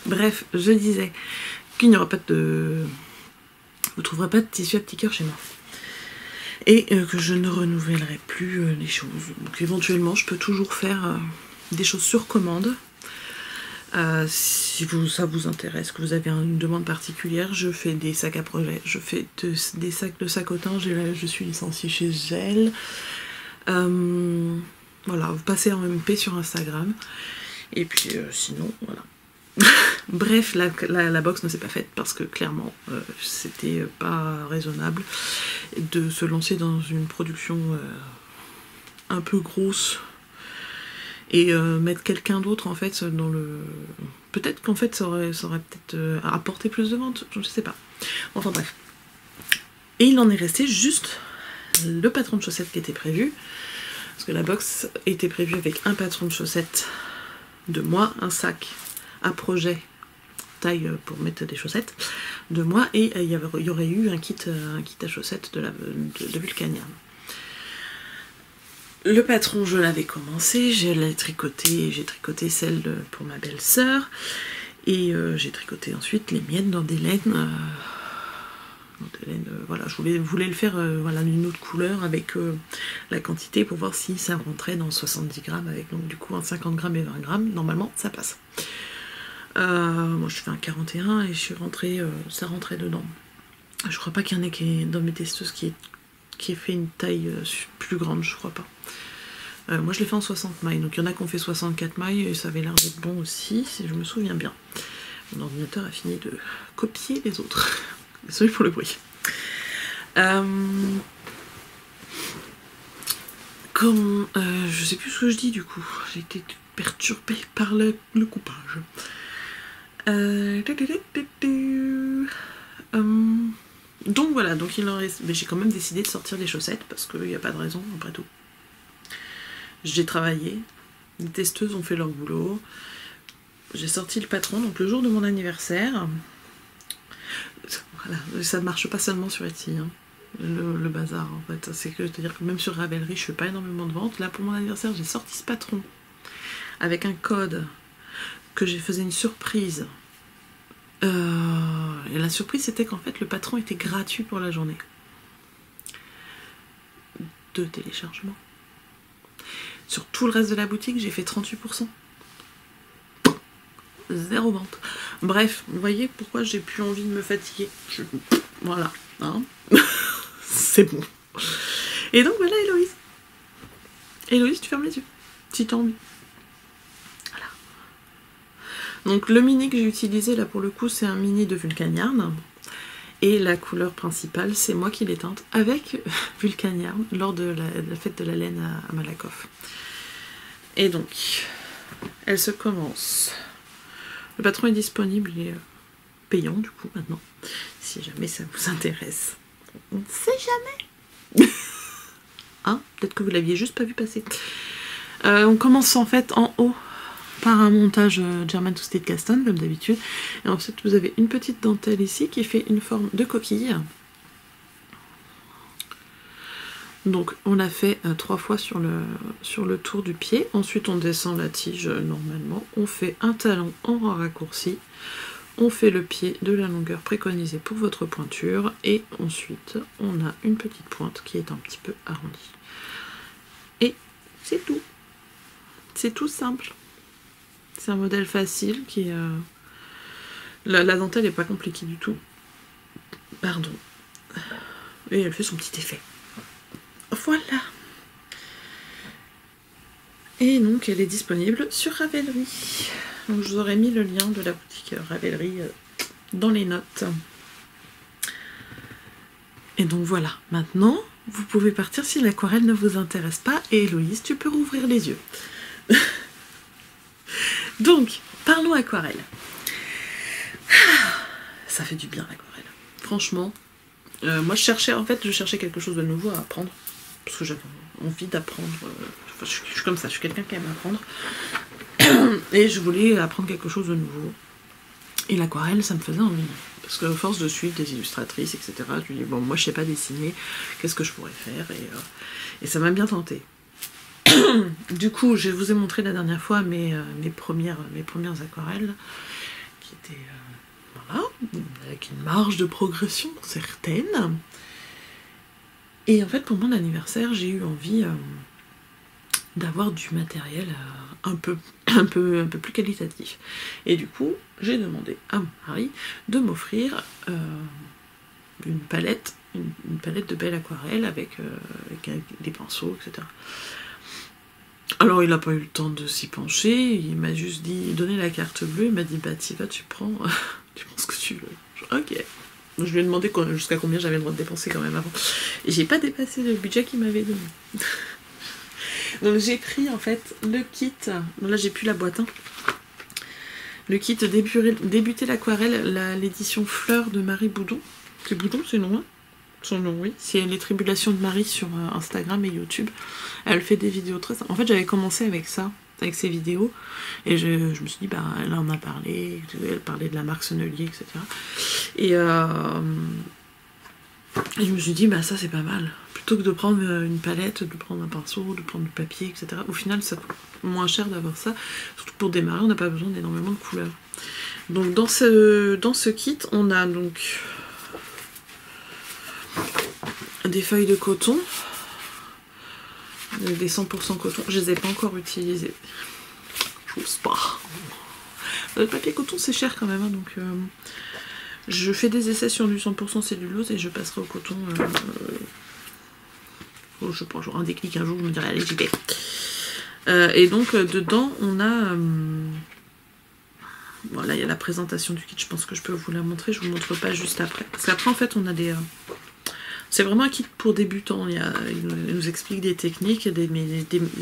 Bref, je disais qu'il n'y aura pas de... Vous trouverez pas de tissu à petits cœurs chez moi. Et que je ne renouvellerai plus les choses. Donc éventuellement, je peux toujours faire des choses sur commande. Si ça vous intéresse, que vous avez une demande particulière, je fais des sacs à projet, je fais des sacs de sacotin, je suis licenciée chez elle. Voilà, vous passez en MP sur Instagram. Et puis sinon, voilà. Bref, la box ne s'est pas faite parce que clairement, c'était pas raisonnable de se lancer dans une production un peu grosse et mettre quelqu'un d'autre en fait dans le... Peut-être qu'en fait ça aurait peut-être apporté plus de ventes, je sais pas. Enfin bref. Et il en est resté juste le patron de chaussettes qui était prévu, parce que la box était prévue avec un patron de chaussettes de moi, un sac à projet taille pour mettre des chaussettes de moi, et il y aurait eu un kit à chaussettes de Vulcania. Le patron, je l'avais commencé, j'ai tricoté celle pour ma belle-sœur, et j'ai tricoté ensuite les miennes dans des laines. Voilà, je voulais le faire voilà, d'une autre couleur avec la quantité pour voir si ça rentrait dans 70 grammes, avec donc du coup un 50 grammes et 20 grammes. Normalement, ça passe. Moi, je fais un 41 et je suis rentrée, ça rentrait dedans. Je crois pas qu'il y en ait qui dans mes testeuses qui ait fait une taille plus grande, je crois pas. Moi je l'ai fait en 60 mailles, donc il y en a qui ont fait 64 mailles et ça avait l'air d'être bon aussi, si je me souviens bien. Mon ordinateur a fini de copier les autres. Désolée pour le bruit. Je sais plus ce que je dis du coup, j'ai été perturbée par le coupage. Donc voilà, donc il en reste. Mais j'ai quand même décidé de sortir les chaussettes parce qu'il n'y a pas de raison après tout. J'ai travaillé, les testeuses ont fait leur boulot, j'ai sorti le patron, donc le jour de mon anniversaire. Voilà, ça ne marche pas seulement sur Etsy, hein, le bazar en fait. C'est-à-dire que même sur Ravelry, je fais pas énormément de ventes. Là, pour mon anniversaire, j'ai sorti ce patron avec un code que j'ai faisais une surprise. Et la surprise, c'était qu'en fait, le patron était gratuit pour la journée de téléchargement. Sur tout le reste de la boutique, j'ai fait 38%. 0 vente. Bref, vous voyez pourquoi j'ai plus envie de me fatiguer. Voilà, hein. C'est bon. Et donc voilà, Héloïse. Héloïse, tu fermes les yeux, si tu as envie. Voilà. Donc le mini que j'ai utilisé là pour le coup, c'est un mini de Vulcaniarn. Et la couleur principale, c'est moi qui l'ai teinte avec Vulcaniarn lors de la fête de la laine à Malakoff. Et donc, elle se commence. Le patron est disponible, il est payant du coup maintenant, si jamais ça vous intéresse. On ne sait jamais. Hein, peut-être que vous l'aviez juste pas vu passer. On commence en fait en haut par un montage German Twisted Caston comme d'habitude. Et ensuite vous avez une petite dentelle ici qui fait une forme de coquille. Donc on a fait 3 fois sur le tour du pied, ensuite on descend la tige normalement, on fait un talon en raccourci, on fait le pied de la longueur préconisée pour votre pointure, et ensuite on a une petite pointe qui est un petit peu arrondie. Et c'est tout. C'est tout simple. C'est un modèle facile qui est... La dentelle n'est pas compliquée du tout. Pardon. Et elle fait son petit effet. Voilà. Et donc elle est disponible sur Ravelry. Donc je vous aurais mis le lien de la boutique Ravelry dans les notes. Et donc voilà, maintenant vous pouvez partir si l'aquarelle ne vous intéresse pas. Et Héloïse, tu peux rouvrir les yeux. Donc, parlons aquarelle. Ça fait du bien l'aquarelle. Franchement, moi je cherchais quelque chose de nouveau à apprendre. Parce que j'avais envie d'apprendre. Je suis comme ça, je suis quelqu'un qui aime apprendre. Et je voulais apprendre quelque chose de nouveau. Et l'aquarelle, ça me faisait envie. Parce qu'à force de suivre des illustratrices, etc., je me dis, bon, moi je sais pas dessiner, qu'est-ce que je pourrais faire, et ça m'a bien tenté. Du coup, je vous ai montré la dernière fois mes premières aquarelles, qui étaient, voilà, avec une marge de progression certaine. Et en fait, pour mon anniversaire, j'ai eu envie d'avoir du matériel un peu plus qualitatif. Et du coup, j'ai demandé à mon mari de m'offrir une palette de belle aquarelle avec des pinceaux, etc. Alors il n'a pas eu le temps de s'y pencher, il m'a juste dit, donné la carte bleue, il m'a dit, bah t'y vas, tu prends ce que tu veux. Genre, ok. Donc, je lui ai demandé jusqu'à combien j'avais le droit de dépenser quand même avant. Et j'ai pas dépassé le budget qu'il m'avait donné. Donc j'ai pris en fait le kit, bon, là j'ai plus la boîte, hein. Le kit débuter l'aquarelle, l'édition Fleurs de Marie Boudon. C'est Boudon, c'est non, hein? Son nom, oui. C'est les tribulations de Marie sur Instagram et YouTube. Elle fait des vidéos très simples. En fait, j'avais commencé avec ça, avec ses vidéos, et je me suis dit, bah, elle en a parlé, elle parlait de la marque Sennelier, etc. Et je me suis dit, bah ça c'est pas mal. Plutôt que de prendre une palette, de prendre un pinceau, de prendre du papier, etc. Au final, ça coûte moins cher d'avoir ça. Surtout pour démarrer, on n'a pas besoin d'énormément de couleurs. Donc dans ce kit, on a donc des feuilles de coton, des 100% coton. Je les ai pas encore utilisées. J'ose pas. Le papier coton c'est cher quand même, hein, donc je fais des essais sur du 100% cellulose et je passerai au coton. Je pense un déclic un jour, je me dirai allez j'y vais. Et donc dedans on a voilà, il y a la présentation du kit, je pense que je peux vous la montrer, je vous montre pas juste après. Parce qu'après en fait on a des... c'est vraiment un kit pour débutants, il nous explique des techniques,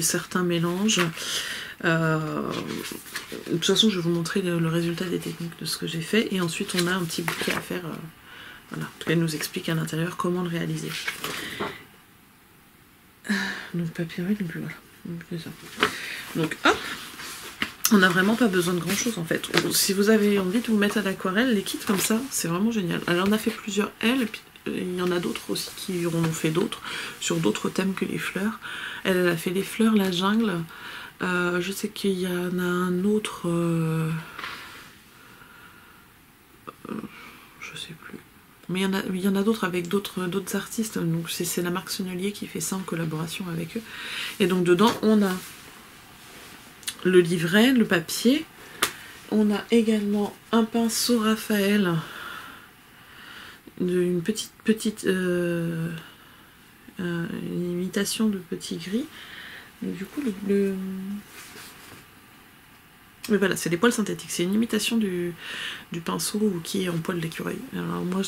certains mélanges. De toute façon je vais vous montrer le résultat des techniques de ce que j'ai fait. Et ensuite on a un petit bouquet à faire. Voilà, en tout cas elle nous explique à l'intérieur comment le réaliser. Donc papier, donc voilà. C'est ça. Donc hop, on n'a vraiment pas besoin de grand chose en fait. Si vous avez envie de vous mettre à l'aquarelle, les kits comme ça, c'est vraiment génial. Alors on a fait plusieurs et puis il y en a d'autres aussi qui en ont fait d'autres, sur d'autres thèmes que les fleurs. Elle a fait les fleurs, la jungle. Je sais qu'il y en a un autre... je sais plus. Mais il y en a d'autres avec d'autres artistes. Donc c'est la marque Sennelier qui fait ça en collaboration avec eux. Et donc dedans, on a le livret, le papier. On a également un pinceau Raphaël. Une petite une imitation de petit gris. Donc, du coup mais voilà, c'est des poils synthétiques, c'est une imitation du pinceau qui est en poil d'écureuil. Alors moi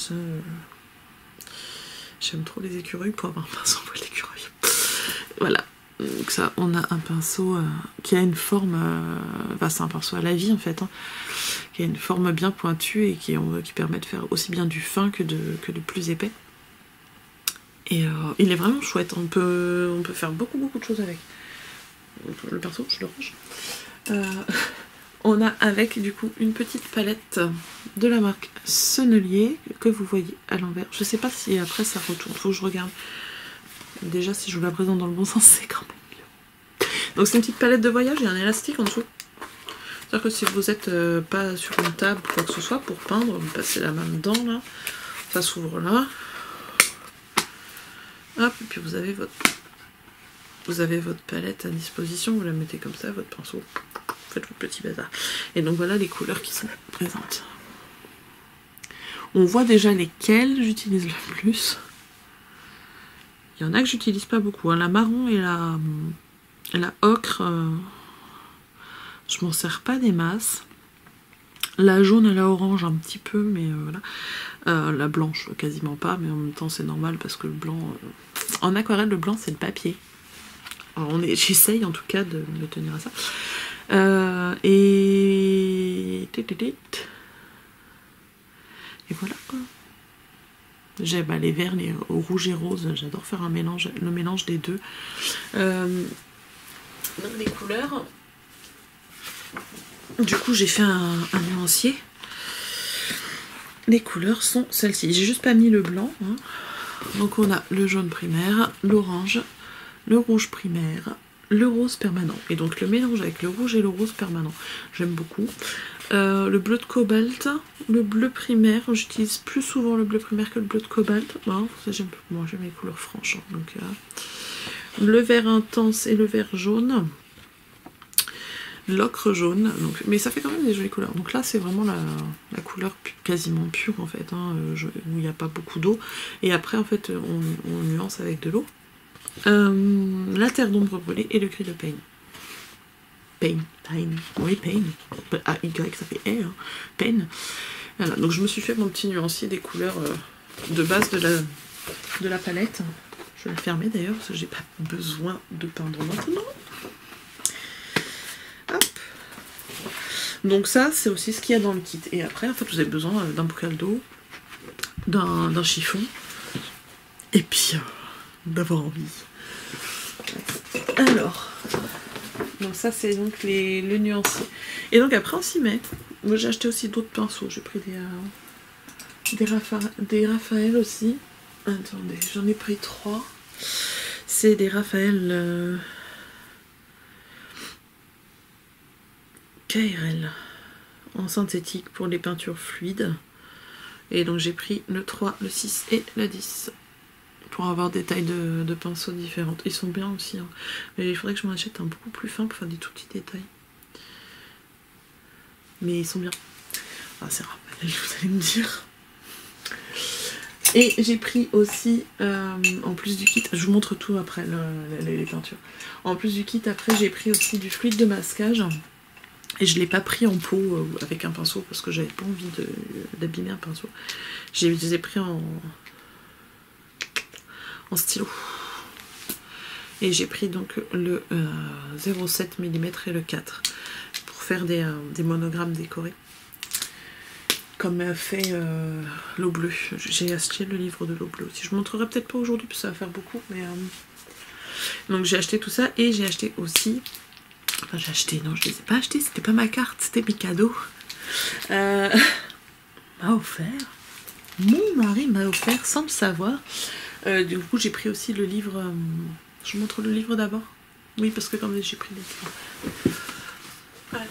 j'aime trop les écureuils pour avoir un pinceau en poil d'écureuil. Voilà, donc ça, on a un pinceau qui a une forme, enfin c'est un pinceau à la vie en fait, hein, qui a une forme bien pointue et qui permet de faire aussi bien du fin que de plus épais. Et il est vraiment chouette, on peut faire beaucoup de choses avec. Le pinceau, je le range. On a avec du coup une petite palette de la marque Sennelier que vous voyez à l'envers. Je sais pas si après ça retourne, faut que je regarde. Déjà, si je vous la présente dans le bon sens, c'est quand même mieux. Donc c'est une petite palette de voyage, il y a un élastique en dessous. C'est-à-dire que si vous êtes pas sur une table ou quoi que ce soit, pour peindre, vous passez la main dedans, là. Ça s'ouvre là. Hop, et puis vous avez votre palette à disposition, vous la mettez comme ça, votre pinceau, faites votre petit bazar. Et donc voilà les couleurs qui sont présentes. On voit déjà lesquelles j'utilise le plus. Il y en a que j'utilise pas beaucoup, hein. La marron et la ocre, je m'en sers pas des masses. La jaune et la orange un petit peu, mais voilà. La blanche quasiment pas, mais en même temps c'est normal parce que le blanc... En aquarelle, le blanc c'est le papier. J'essaye en tout cas de tenir à ça. Et voilà quoi. J'aime les verts, les rouges et roses, j'adore faire le mélange des deux. Donc les couleurs. Du coup j'ai fait un nuancier. Les couleurs sont celles-ci. J'ai juste pas mis le blanc. Hein. Donc on a le jaune primaire, l'orange, le rouge primaire, le rose permanent. Et donc le mélange avec le rouge et le rose permanent, j'aime beaucoup. Le bleu de cobalt, le bleu primaire, j'utilise plus souvent le bleu primaire que le bleu de cobalt. Bon, j'aime les couleurs franches. Hein, donc, le vert intense et le vert jaune. L'ocre jaune, donc, mais ça fait quand même des jolies couleurs. Donc là c'est vraiment la couleur quasiment pure en fait, hein, où il n'y a pas beaucoup d'eau. Et après en fait on nuance avec de l'eau. La terre d'ombre brûlée et le gris de Payne. Oui, Payne. A-Y, ça fait R, hein. Payne. Voilà, donc je me suis fait mon petit nuancier des couleurs de base de la palette. Je vais le fermer d'ailleurs, parce que j'ai pas besoin de peindre maintenant. Hop. Donc ça, c'est aussi ce qu'il y a dans le kit. Et après, en fait, vous avez besoin d'un bocal d'eau, d'un chiffon, et puis d'avoir envie. Alors, donc ça c'est donc le nuancier. Et donc après on s'y met. Moi j'ai acheté aussi d'autres pinceaux. J'ai pris des Raphaël aussi. Attendez, j'en ai pris 3. C'est des Raphaël KRL en synthétique pour les peintures fluides. Et donc j'ai pris le 3, le 6 et le 10. Pour avoir des tailles de pinceaux différentes. Ils sont bien aussi. Hein. Mais il faudrait que je m'en achète un beaucoup plus fin pour faire des tout petits détails. Mais ils sont bien. Ah, c'est Raphaël, vous allez me dire. Et j'ai pris aussi, en plus du kit, je vous montre tout après, les peintures. En plus du kit, après, j'ai pris aussi du fluide de masquage. Et je ne l'ai pas pris en pot avec un pinceau parce que j'avais pas envie d'abîmer un pinceau. Je les ai pris en stylo. Et j'ai pris donc le 0,7 mm et le 4 pour faire des monogrammes décorés. Comme fait l'eau bleue. J'ai acheté le livre de l'eau bleue aussi. Je ne montrerai peut-être pas aujourd'hui parce que ça va faire beaucoup. Mais donc j'ai acheté tout ça et j'ai acheté aussi... Enfin j'ai acheté, non je ne les ai pas achetés, c'était pas ma carte, c'était mes cadeaux. M'a offert. Mon mari m'a offert sans le savoir. Du coup j'ai pris aussi le livre, je vous montre le livre d'abord. Oui parce que comme j'ai pris des livres. Allez.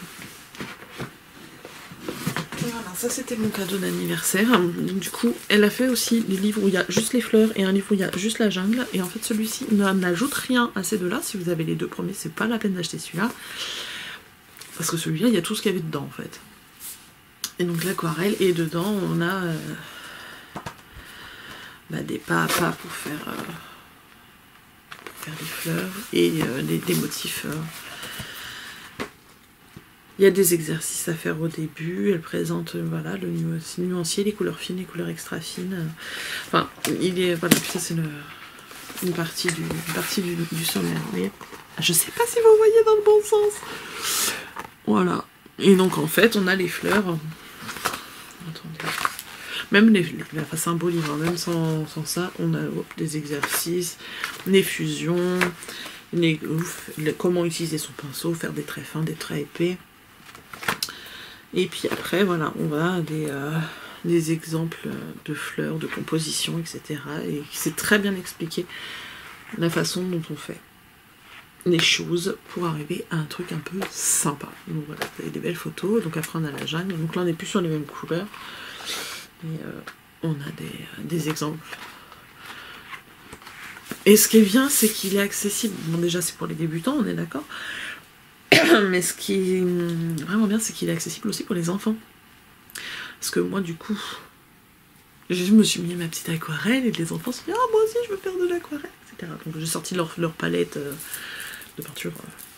Voilà, ça c'était mon cadeau d'anniversaire. Donc du coup elle a fait aussi des livres où il y a juste les fleurs et un livre où il y a juste la jungle. Et en fait celui-ci n'ajoute rien à ces deux-là. Si vous avez les deux premiers c'est pas la peine d'acheter celui-là. Parce que celui-là il y a tout ce qu'il y avait dedans en fait. Et donc l'aquarelle et dedans on a... des pas à pas pour faire des fleurs et des motifs. Il y a des exercices à faire au début. Elle présente voilà, le nuancier, les couleurs fines, les couleurs extra fines. Enfin, il est voilà, ça c'est une partie du sommaire. Vous voyez, je sais pas si vous voyez dans le bon sens. Voilà. Et donc en fait, on a les fleurs. Attendez. Même c'est un beau livre, même sans ça, on a des exercices, les fusions, comment utiliser son pinceau, faire des traits fins, des traits épais. Et puis après, voilà, on a des exemples de fleurs, de composition, etc. Et c'est très bien expliqué la façon dont on fait les choses pour arriver à un truc un peu sympa. Donc voilà, vous avez des belles photos. Donc après on a la jungle. Donc là on n'est plus sur les mêmes couleurs. Et on a des exemples. Et ce qui est bien, c'est qu'il est accessible. Bon déjà c'est pour les débutants, on est d'accord. Mais ce qui est vraiment bien, c'est qu'il est accessible aussi pour les enfants. Parce que moi du coup, je me suis mis ma petite aquarelle et les enfants se sont dit « Ah moi aussi je veux faire de l'aquarelle », etc. Donc j'ai sorti leur palette de peinture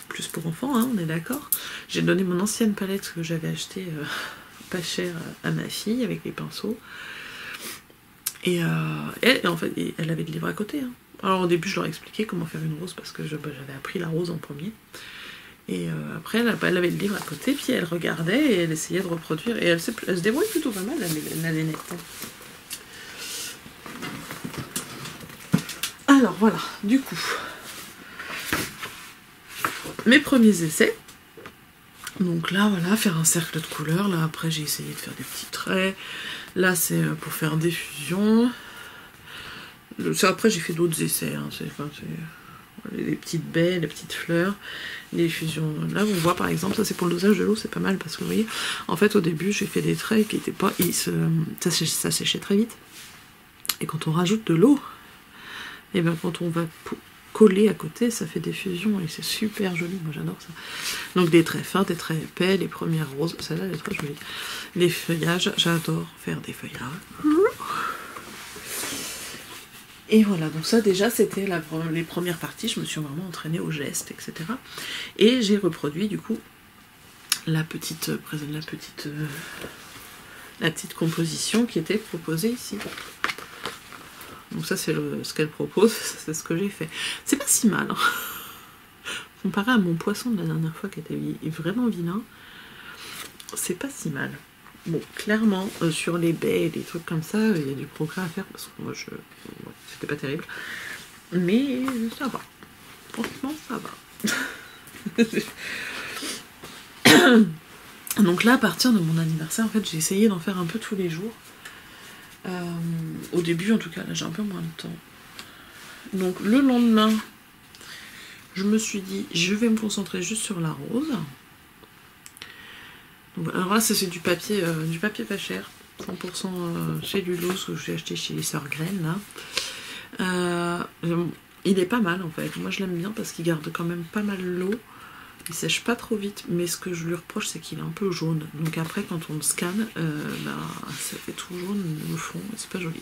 plus pour enfants, hein, on est d'accord. J'ai donné mon ancienne palette que j'avais achetée pas cher à ma fille avec les pinceaux. Et en fait, elle avait le livre à côté. Hein. Alors au début je leur ai expliqué comment faire une rose parce que j'avais appris la rose en premier. Et après elle avait le livre à côté, puis elle regardait et elle essayait de reproduire. Et elle se débrouille plutôt pas mal, la Lénette. Alors voilà, du coup, mes premiers essais. Donc là, voilà, faire un cercle de couleurs. Là, après, j'ai essayé de faire des petits traits. Là, c'est pour faire des fusions. Après, j'ai fait d'autres essais. Hein. Les petites baies, les petites fleurs, les fusions. Là, on voit par exemple, ça c'est pour le dosage de l'eau, c'est pas mal parce que vous voyez, en fait, au début, j'ai fait des traits qui étaient pas. Ça séchait très vite. Et quand on rajoute de l'eau, et bien quand on va coller à côté, ça fait des fusions et c'est super joli, moi j'adore ça. Donc des traits fins, des traits épais, les premières roses, celle-là elle est très jolie. Les feuillages, j'adore faire des feuillages. Et voilà, donc ça déjà c'était les premières parties, je me suis vraiment entraînée au geste, etc. Et j'ai reproduit du coup la petite composition qui était proposée ici. Donc ça c'est ce qu'elle propose, c'est ce que j'ai fait. C'est pas si mal, hein. Comparé à mon poisson de la dernière fois qui était vraiment vilain, c'est pas si mal. Bon, clairement, sur les baies et des trucs comme ça, il y a du progrès à faire, parce que moi, c'était pas terrible. Mais ça va. Franchement, ça va. Donc là, à partir de mon anniversaire, en fait, j'ai essayé d'en faire un peu tous les jours. Au début, en tout cas, là, j'ai un peu moins de temps. Donc, le lendemain, je me suis dit, je vais me concentrer juste sur la rose. Donc, alors là, c'est du papier pas cher, 100% cellulose que j'ai acheté chez les Sœurs Graines, là. Il est pas mal, en fait. Moi, je l'aime bien parce qu'il garde quand même pas mal l'eau. Il sèche pas trop vite, mais ce que je lui reproche, c'est qu'il est un peu jaune. Donc après, quand on le scanne, ça fait tout jaune au fond, et c'est pas joli.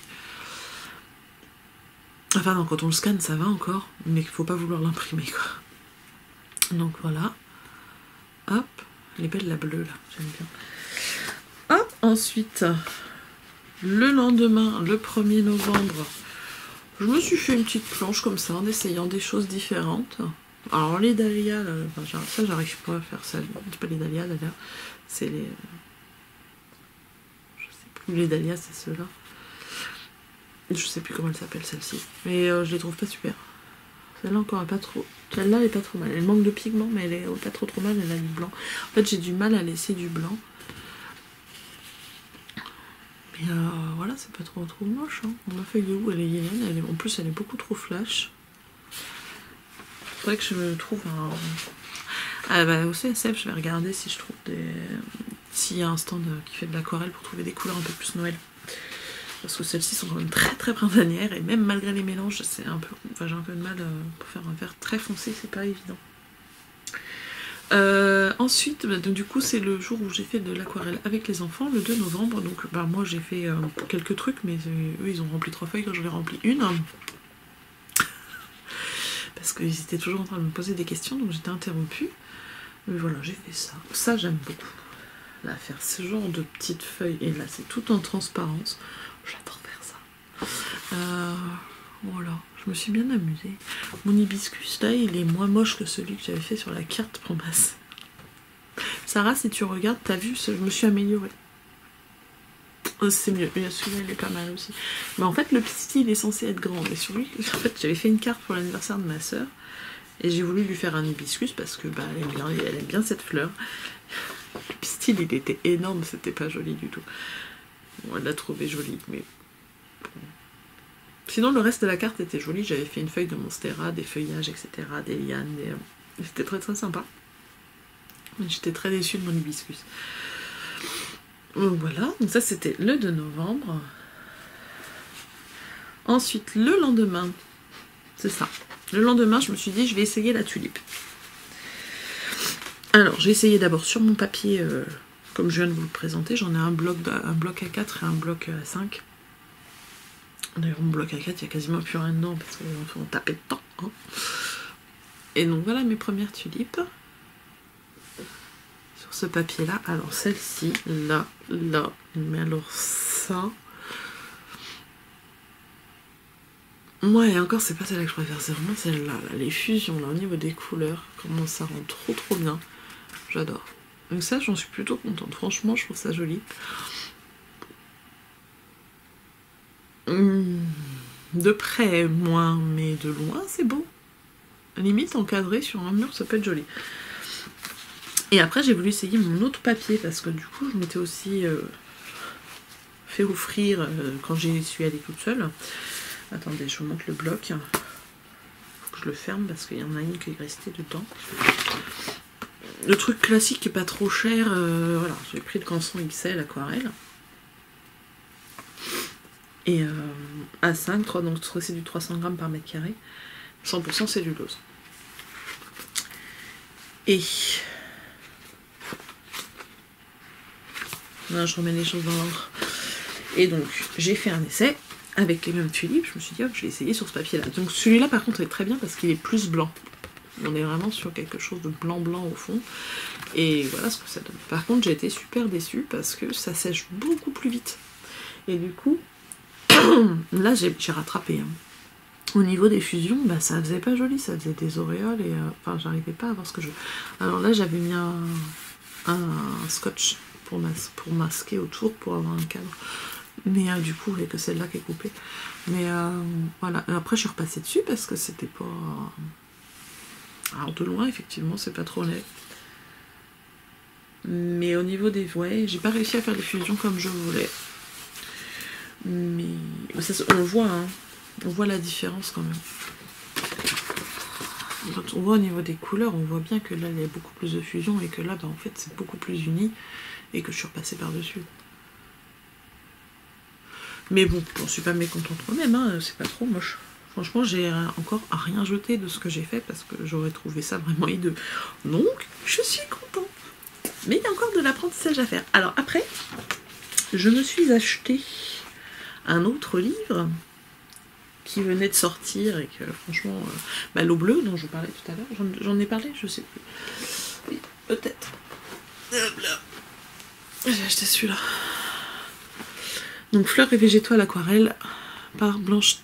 Enfin non, quand on le scanne, ça va encore, mais il faut pas vouloir l'imprimer, quoi. Donc voilà. Hop. Elle est belle la bleue là, j'aime bien. Hop, ensuite, le lendemain, le 1er novembre, je me suis fait une petite planche comme ça, en essayant des choses différentes. Alors les dahlias, là, ça j'arrive pas à faire ça. C'est pas les dahlias d'ailleurs, c'est les... Je sais plus, les dahlias c'est ceux-là. Je sais plus comment elle s'appelle celle-ci, mais je les trouve pas super. Celle-là encore elle est pas trop. Celle-là elle est pas trop mal. Elle manque de pigment, mais elle est pas trop mal. Elle a du blanc. En fait j'ai du mal à laisser du blanc. Mais voilà, c'est pas trop moche. Hein. Ma feuille de houx elle est yélienne. En plus elle est beaucoup trop flash. Faudrait que je me trouve un. Ah bah au CSF je vais regarder si je trouve s'il y a un stand qui fait de l'aquarelle pour trouver des couleurs un peu plus Noël. Parce que celles-ci sont quand même très très printanières et même malgré les mélanges, c'est un peu. Enfin, j'ai un peu de mal pour faire un vert très foncé, c'est pas évident. Ensuite, bah, donc, du coup, c'est le jour où j'ai fait de l'aquarelle avec les enfants, le 2 novembre. Donc, bah, moi j'ai fait quelques trucs, mais eux ils ont rempli 3 feuilles quand j'en ai rempli une. Parce qu'ils étaient toujours en train de me poser des questions, donc j'étais interrompue. Mais voilà, j'ai fait ça. Ça, j'aime beaucoup. Là, faire ce genre de petites feuilles, et là, c'est tout en transparence. J'adore faire ça. Voilà, je me suis bien amusée. Mon hibiscus, là, il est moins moche que celui que j'avais fait sur la carte pour ma sœur. Sarah, si tu regardes, t'as vu, je me suis améliorée. C'est mieux, celui-là, il est pas mal aussi. Mais en fait, le pistil, il est censé être grand. Et sur lui, en fait, j'avais fait une carte pour l'anniversaire de ma sœur. Et j'ai voulu lui faire un hibiscus parce que bah, elle aime bien cette fleur. Le pistil, il était énorme, c'était pas joli du tout. Bon, elle l'a trouvé joli, mais bon. Sinon, le reste de la carte était joli. J'avais fait une feuille de monstera, des feuillages, etc., des lianes. C'était très très sympa. J'étais très déçue de mon hibiscus. Donc voilà, donc ça c'était le 2 novembre. Ensuite, le lendemain, c'est ça. Le lendemain, je me suis dit, je vais essayer la tulipe. Alors, j'ai essayé d'abord sur mon papier, comme je viens de vous le présenter. J'en ai un bloc A4 et un bloc A5. D'ailleurs, mon bloc A4, il n'y a quasiment plus rien dedans parce qu'on tapait dedans. Hein. Et donc, voilà mes premières tulipes. Sur ce papier-là. Alors, celle-ci, là. Mais alors, ça... Ouais, et encore, c'est pas celle-là que je préfère. C'est vraiment celle-là. Là. Les fusions, là, au niveau des couleurs. Comment ça rend trop bien. J'adore. Donc ça, j'en suis plutôt contente. Franchement, je trouve ça joli. De près, moins, mais de loin, c'est beau. Limite, encadré sur un mur, ça peut être joli. Et après, j'ai voulu essayer mon autre papier, parce que du coup, je m'étais aussi fait offrir quand j'y suis allée toute seule. Attendez, je vous montre le bloc. Faut que je le ferme, parce qu'il y en a une qui est restée dedans. Le truc classique qui est pas trop cher, voilà, j'ai pris le Canson XL aquarelle. Et A5, donc c'est du 300 grammes par mètre carré. 100% cellulose. Et... Là, je remets les choses dans l'ordre. Et donc, j'ai fait un essai avec les mêmes tulipes. Je me suis dit, hop, je vais essayer sur ce papier-là. Donc celui-là, par contre, est très bien parce qu'il est plus blanc. On est vraiment sur quelque chose de blanc au fond. Et voilà ce que ça donne. Par contre, j'ai été super déçue parce que ça sèche beaucoup plus vite. Et du coup, là, j'ai rattrapé. Hein. Au niveau des fusions, bah, ça faisait pas joli. Ça faisait des auréoles et... Enfin, j'arrivais pas à voir ce que je... Alors là, j'avais mis un scotch pour masquer autour, pour avoir un cadre. Mais du coup, il n'y a que celle-là qui est coupée. Mais voilà. Après, je suis repassée dessus parce que c'était pas... Alors de loin, effectivement, c'est pas trop laid. Mais au niveau des... Ouais, j'ai pas réussi à faire les fusions comme je voulais. Mais ça, on le voit, hein. On voit la différence quand même. Quand on voit au niveau des couleurs, on voit bien que là, il y a beaucoup plus de fusion et que là, bah, en fait, c'est beaucoup plus uni et que je suis repassée par-dessus. Mais bon, j'en suis pas mécontente moi-même, hein. C'est pas trop moche. Franchement, j'ai encore à rien jeté de ce que j'ai fait parce que j'aurais trouvé ça vraiment hideux. Donc, je suis contente. Mais il y a encore de l'apprentissage à faire. Alors après, je me suis acheté un autre livre qui venait de sortir et que franchement, l'eau bleue dont je vous parlais tout à l'heure, j'en ai parlé, je sais plus. Oui, peut-être. J'ai acheté celui-là. Donc Fleurs et végétaux à l'aquarelle par Blanche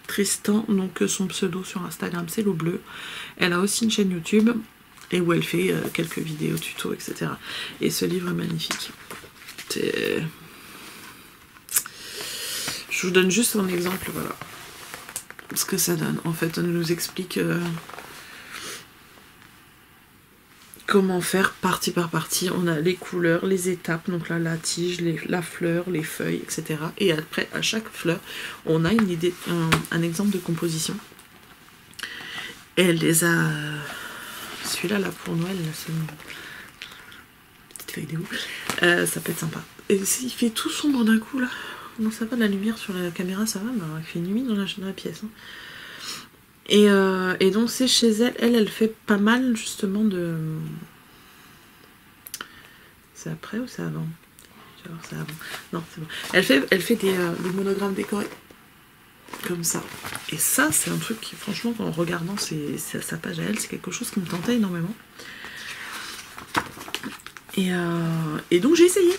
Tristan, donc son pseudo sur Instagram c'est l'eau bleue. Elle a aussi une chaîne YouTube et où elle fait quelques vidéos tutos, etc. Et ce livre est magnifique. Je vous donne juste un exemple, voilà. Ce que ça donne. En fait, on nous explique comment faire partie par partie. On a les couleurs, les étapes, donc là, la tige, la fleur, les feuilles, etc. Et après, à chaque fleur, on a une idée, un exemple de composition. Et elle les a... Celui-là, là, pour Noël, là, c'est une petite feuille de houx. Ça peut être sympa. Et il fait tout sombre d'un coup, là. Non, ça va, la lumière sur la caméra, ça va, mais il fait nuit dans la pièce. Hein. Et donc, c'est chez elle. Elle fait pas mal, justement, de... C'est après ou c'est avant? Je vais voir, c'est avant. Non, c'est bon. Elle fait des monogrammes décorés. Comme ça. Et ça, c'est un truc qui, franchement, en regardant sa page à elle, c'est quelque chose qui me tentait énormément. Et donc, j'ai essayé.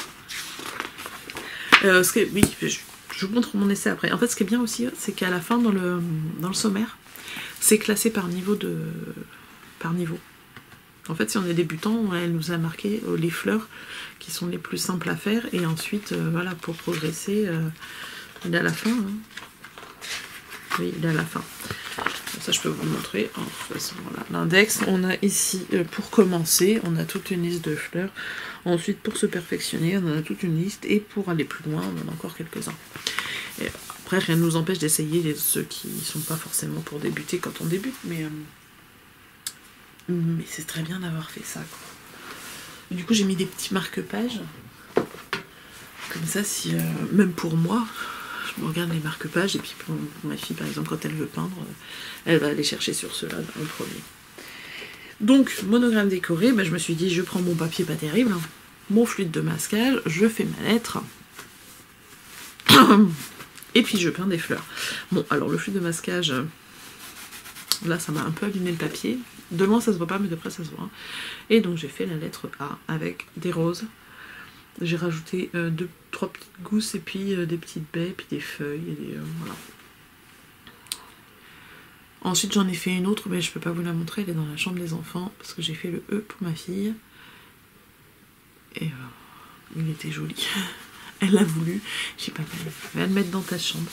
Oui, je vous montre mon essai après. En fait, ce qui est bien aussi, c'est qu'à la fin, dans le sommaire, c'est classé par niveau. En fait, si on est débutant, elle nous a marqué les fleurs qui sont les plus simples à faire. Et ensuite, voilà, pour progresser, il est à la fin. Hein. Oui, il est à la fin. Ça, je peux vous le montrer. De toute façon, voilà. L'index, on a ici, pour commencer, on a toute une liste de fleurs. Ensuite, pour se perfectionner, on en a toute une liste. Et pour aller plus loin, on en a encore quelques-uns. Après, rien ne nous empêche d'essayer ceux qui sont pas forcément pour débuter quand on débute, mais c'est très bien d'avoir fait ça, quoi. Du coup, j'ai mis des petits marque-pages. Comme ça, si même pour moi, je me regarde les marque-pages, et puis pour ma fille, par exemple, quand elle veut peindre, elle va aller chercher sur ceux-là en premier. Donc, monogramme décoré, je me suis dit, je prends mon papier pas terrible, mon fluide de masquage, je fais ma lettre, et puis je peins des fleurs. Bon, alors le fluide de masquage, là, ça m'a un peu abîmé le papier. De loin, ça se voit pas, mais de près, ça se voit. Et donc, j'ai fait la lettre A avec des roses. J'ai rajouté 3 petites gousses, et puis des petites baies, puis des feuilles, et voilà. Ensuite, j'en ai fait une autre, mais je peux pas vous la montrer, elle est dans la chambre des enfants, parce que j'ai fait le E pour ma fille. Et il était joli. Elle a voulu. J'ai pas mal. Va le mettre dans ta chambre.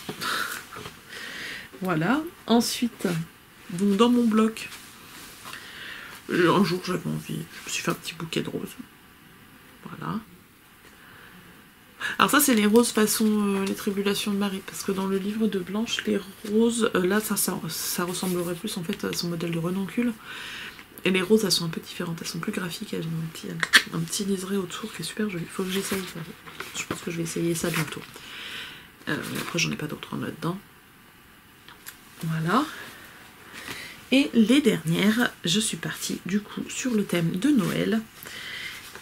Voilà. Ensuite, donc dans mon bloc, un jour j'avais envie, je me suis fait un petit bouquet de roses. Voilà. Alors ça, c'est les roses façon les tribulations de Marie, parce que dans le livre de Blanche, les roses, là ça ressemblerait plus en fait à son modèle de renoncule. Et les roses, elles sont un peu différentes, elles sont plus graphiques, elles ont un petit liseré autour qui est super joli. Faut que j'essaye. Je pense que je vais essayer ça bientôt. Après, j'en ai pas d'autres là-dedans. Voilà. Et les dernières, je suis partie du coup sur le thème de Noël,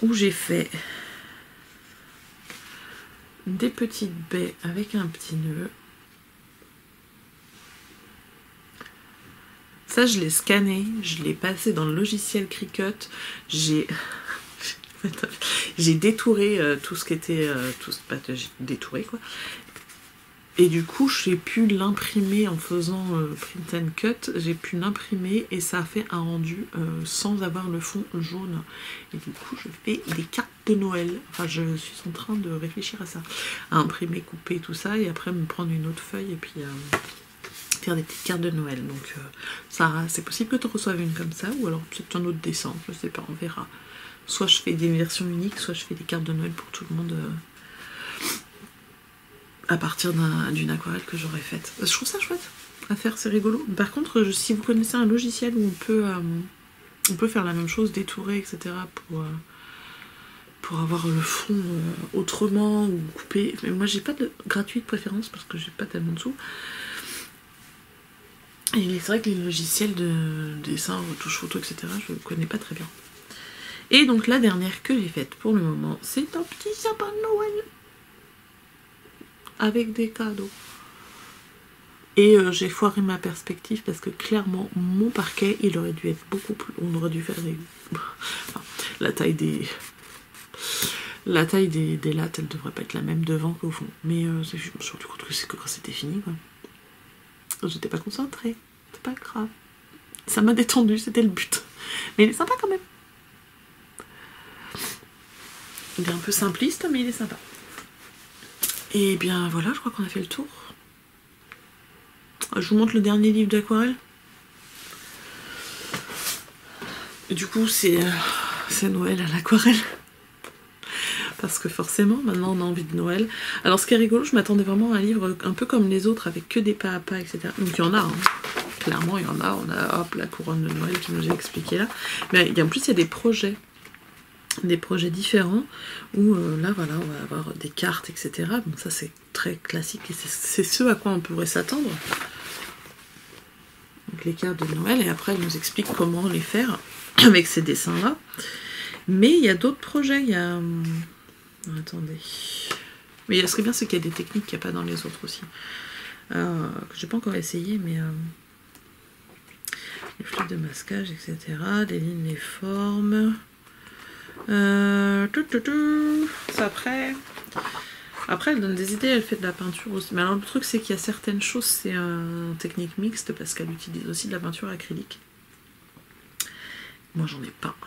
où j'ai fait des petites baies avec un petit nœud. Ça, je l'ai scanné, je l'ai passé dans le logiciel Cricut. J'ai détouré tout ce qui était... j'ai détouré, quoi. Et du coup, j'ai pu l'imprimer en faisant print and cut. J'ai pu l'imprimer et ça a fait un rendu sans avoir le fond jaune. Et du coup, je fais des cartes de Noël. Enfin, je suis en train de réfléchir à ça. À imprimer, couper, tout ça. Et après, me prendre une autre feuille et puis... faire des petites cartes de Noël. Donc Sarah, c'est possible que tu reçoives une comme ça, ou alors peut-être un autre dessin, je sais pas, on verra. Soit je fais des versions uniques, soit je fais des cartes de Noël pour tout le monde à partir d'une aquarelle que j'aurais faite. Je trouve ça chouette à faire, c'est rigolo. Par contre, si vous connaissez un logiciel où on peut faire la même chose, détourer, etc. pour avoir le fond autrement, ou couper. Mais moi j'ai pas de gratuit de préférence parce que j'ai pas tellement de sous. Et c'est vrai que les logiciels de dessin, retouche photo, etc., je ne connais pas très bien. Et donc la dernière que j'ai faite pour le moment, c'est un petit sapin de Noël. Avec des cadeaux. Et j'ai foiré ma perspective parce que clairement, mon parquet, il aurait dû être beaucoup plus... On aurait dû faire des... Enfin, la taille des lattes, elle devrait pas être la même devant qu'au fond. Mais je me suis rendu compte que c'est que quand c'était fini, quoi. J'étais pas concentrée, c'est pas grave. Ça m'a détendu, c'était le but. Mais il est sympa quand même. Il est un peu simpliste, mais il est sympa. Et bien voilà, je crois qu'on a fait le tour. Je vous montre le dernier livre d'aquarelle. Du coup, c'est Noël à l'aquarelle. Parce que forcément, maintenant on a envie de Noël. Alors ce qui est rigolo, je m'attendais vraiment à un livre un peu comme les autres, avec que des pas à pas, etc. Donc il y en a, hein. Clairement il y en a. On a hop, la couronne de Noël qui nous est expliquée là. Mais en plus il y a des projets différents, où là voilà, on va avoir des cartes, etc. Donc ça c'est très classique, et c'est ce à quoi on pourrait s'attendre. Donc les cartes de Noël, et après elle nous explique comment les faire avec ces dessins là. Mais il y a d'autres projets, il y a... Attendez. Mais ce qui est bien, c'est qu'il y a des techniques qu'il n'y a pas dans les autres aussi. Que j'ai pas encore essayé, mais... les fluides de masquage, etc. Les lignes, les formes... Ça après, elle donne des idées, elle fait de la peinture aussi. Mais alors, le truc, c'est qu'il y a certaines choses, c'est une technique mixte, parce qu'elle utilise aussi de la peinture acrylique. Moi, j'en ai pas.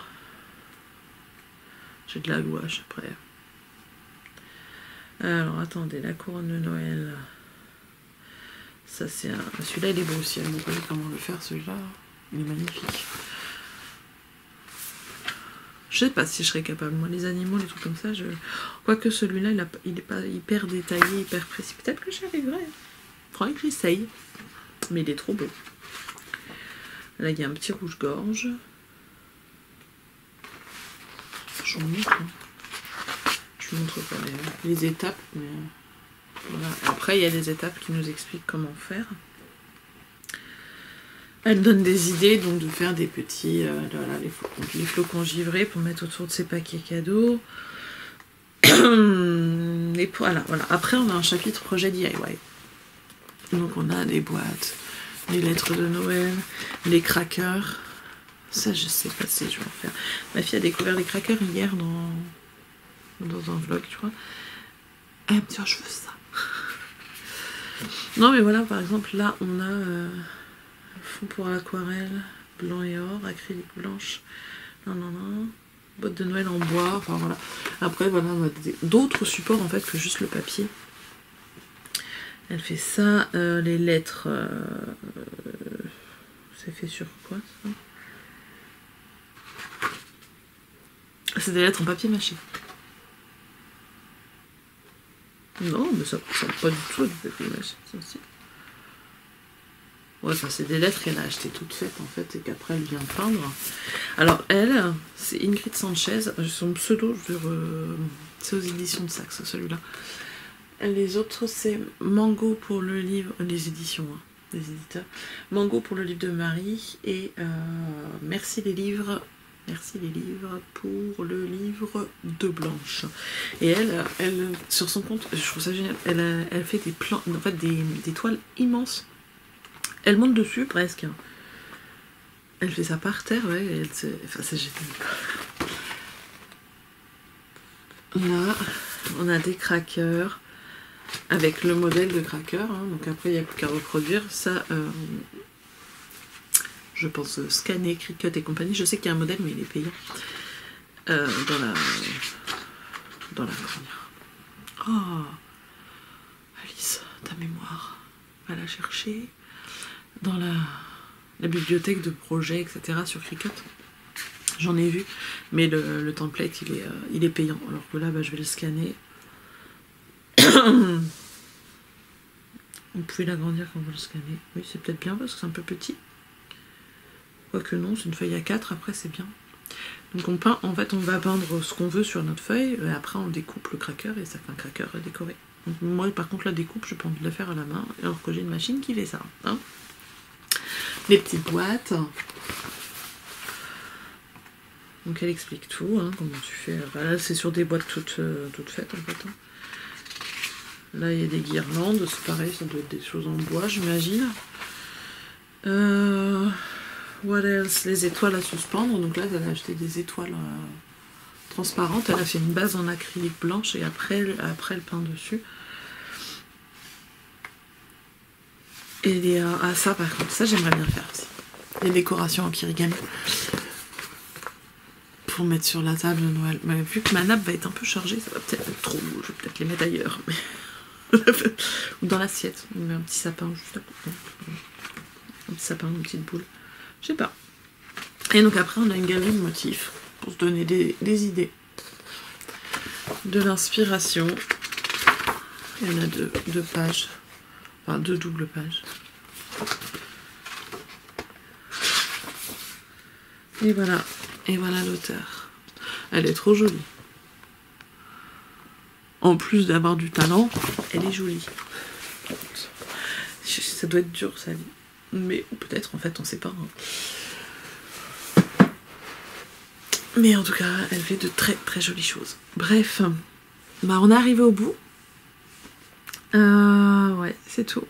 J'ai de la gouache, après. Alors attendez, la couronne de Noël. Ça c'est un... Celui-là il est beau aussi, elle m'a pas dit comment le faire, celui-là. Il est magnifique. Je sais pas si je serais capable. Moi les animaux, les trucs comme ça, quoique celui-là il est pas hyper détaillé, hyper précis. Peut-être que j'y arriverais. Faudrait que j'essaye. Mais il est trop beau. Là, il y a un petit rouge-gorge. Je vous montre. Hein. Je vous montre pas les étapes. Mais voilà. Après, il y a les étapes qui nous expliquent comment faire. Elle donne des idées donc de faire des petits voilà, les flocons givrés pour mettre autour de ces paquets cadeaux. Et voilà. Après, on a un chapitre projet DIY. Donc, on a des boîtes, les lettres de Noël, les crackers. Ça, je sais pas si je vais en faire. Ma fille a découvert les crackers hier dans un vlog, tu vois. Elle me dit, oh, je veux ça. Non, mais voilà, par exemple, là, on a fond pour l'aquarelle, blanc et or, acrylique blanche. Non. Boîte de Noël en bois, enfin voilà. Après, voilà, on a d'autres supports en fait que juste le papier. Elle fait ça, les lettres. C'est fait sur quoi ça? C'est des lettres en papier mâché. Non, mais ça ressemble pas du tout à du papier mâché, ça aussi. Ouais, enfin, c'est des lettres qu'elle a achetées toutes faites en fait et qu'après elle vient peindre. Alors elle, c'est Ingrid Sanchez, son pseudo, c'est aux éditions de Saxe celui-là. Les autres c'est Mango pour le livre, les éditions, hein, les éditeurs. Mango pour le livre de Marie et Merci les livres pour le livre de Blanche. Et elle sur son compte, je trouve ça génial, elle fait des plans, en fait des toiles immenses. Elle monte dessus presque. Elle fait ça par terre, ouais. Enfin, c'est génial. Là, on a des crackers avec le modèle de cracker. Hein. Donc après, il n'y a plus qu'à reproduire. Ça, je pense scanner, Cricut et compagnie. Je sais qu'il y a un modèle, mais il est payant. Dans la première. Oh, Alice, ta mémoire. Va la chercher. Dans la bibliothèque de projets, etc. sur Cricut. J'en ai vu, mais le template il est payant. Alors que là, je vais le scanner. Vous pouvez l'agrandir quand vous le scannez. Oui, c'est peut-être bien parce que c'est un peu petit. Quoique non, c'est une feuille A4, après c'est bien. Donc on peint, en fait on va peindre ce qu'on veut sur notre feuille, et après on découpe le cracker et ça fait un cracker décoré. Donc moi par contre la découpe, j'ai pas envie de la faire à la main, alors que j'ai une machine qui fait ça. Hein. Les petites boîtes. Donc elle explique tout, hein, comment tu fais. Là c'est sur des boîtes toutes faites en fait. Hein. Là il y a des guirlandes, c'est pareil, ça doit être des choses en bois j'imagine. What else? Les étoiles à suspendre. Donc là elle a acheté des étoiles transparentes. Elle a fait une base en acrylique blanche et après elle peint dessus. Et ça par contre, ça j'aimerais bien faire aussi. Les décorations en kirigami. Pour mettre sur la table de Noël. Mais vu que ma nappe va être un peu chargée, ça va peut-être être trop. Je vais peut-être les mettre ailleurs. Mais... ou dans l'assiette. On met un petit sapin juste à côté. Un petit sapin, une petite boule. Je sais pas. Et donc après on a une galerie de motifs pour se donner des idées. De l'inspiration. Il y en a deux pages. Enfin 2 doubles pages. Et voilà. Et voilà l'auteur. Elle est trop jolie. En plus d'avoir du talent, elle est jolie. Ça doit être dur sa vie. Mais peut-être en fait on sait pas. Hein. Mais en tout cas, elle fait de très très jolies choses. Bref, on est arrivé au bout. Ouais, c'est tout.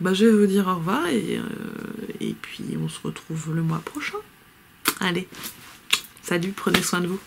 Je vais vous dire au revoir et puis on se retrouve le mois prochain. Allez, salut, prenez soin de vous.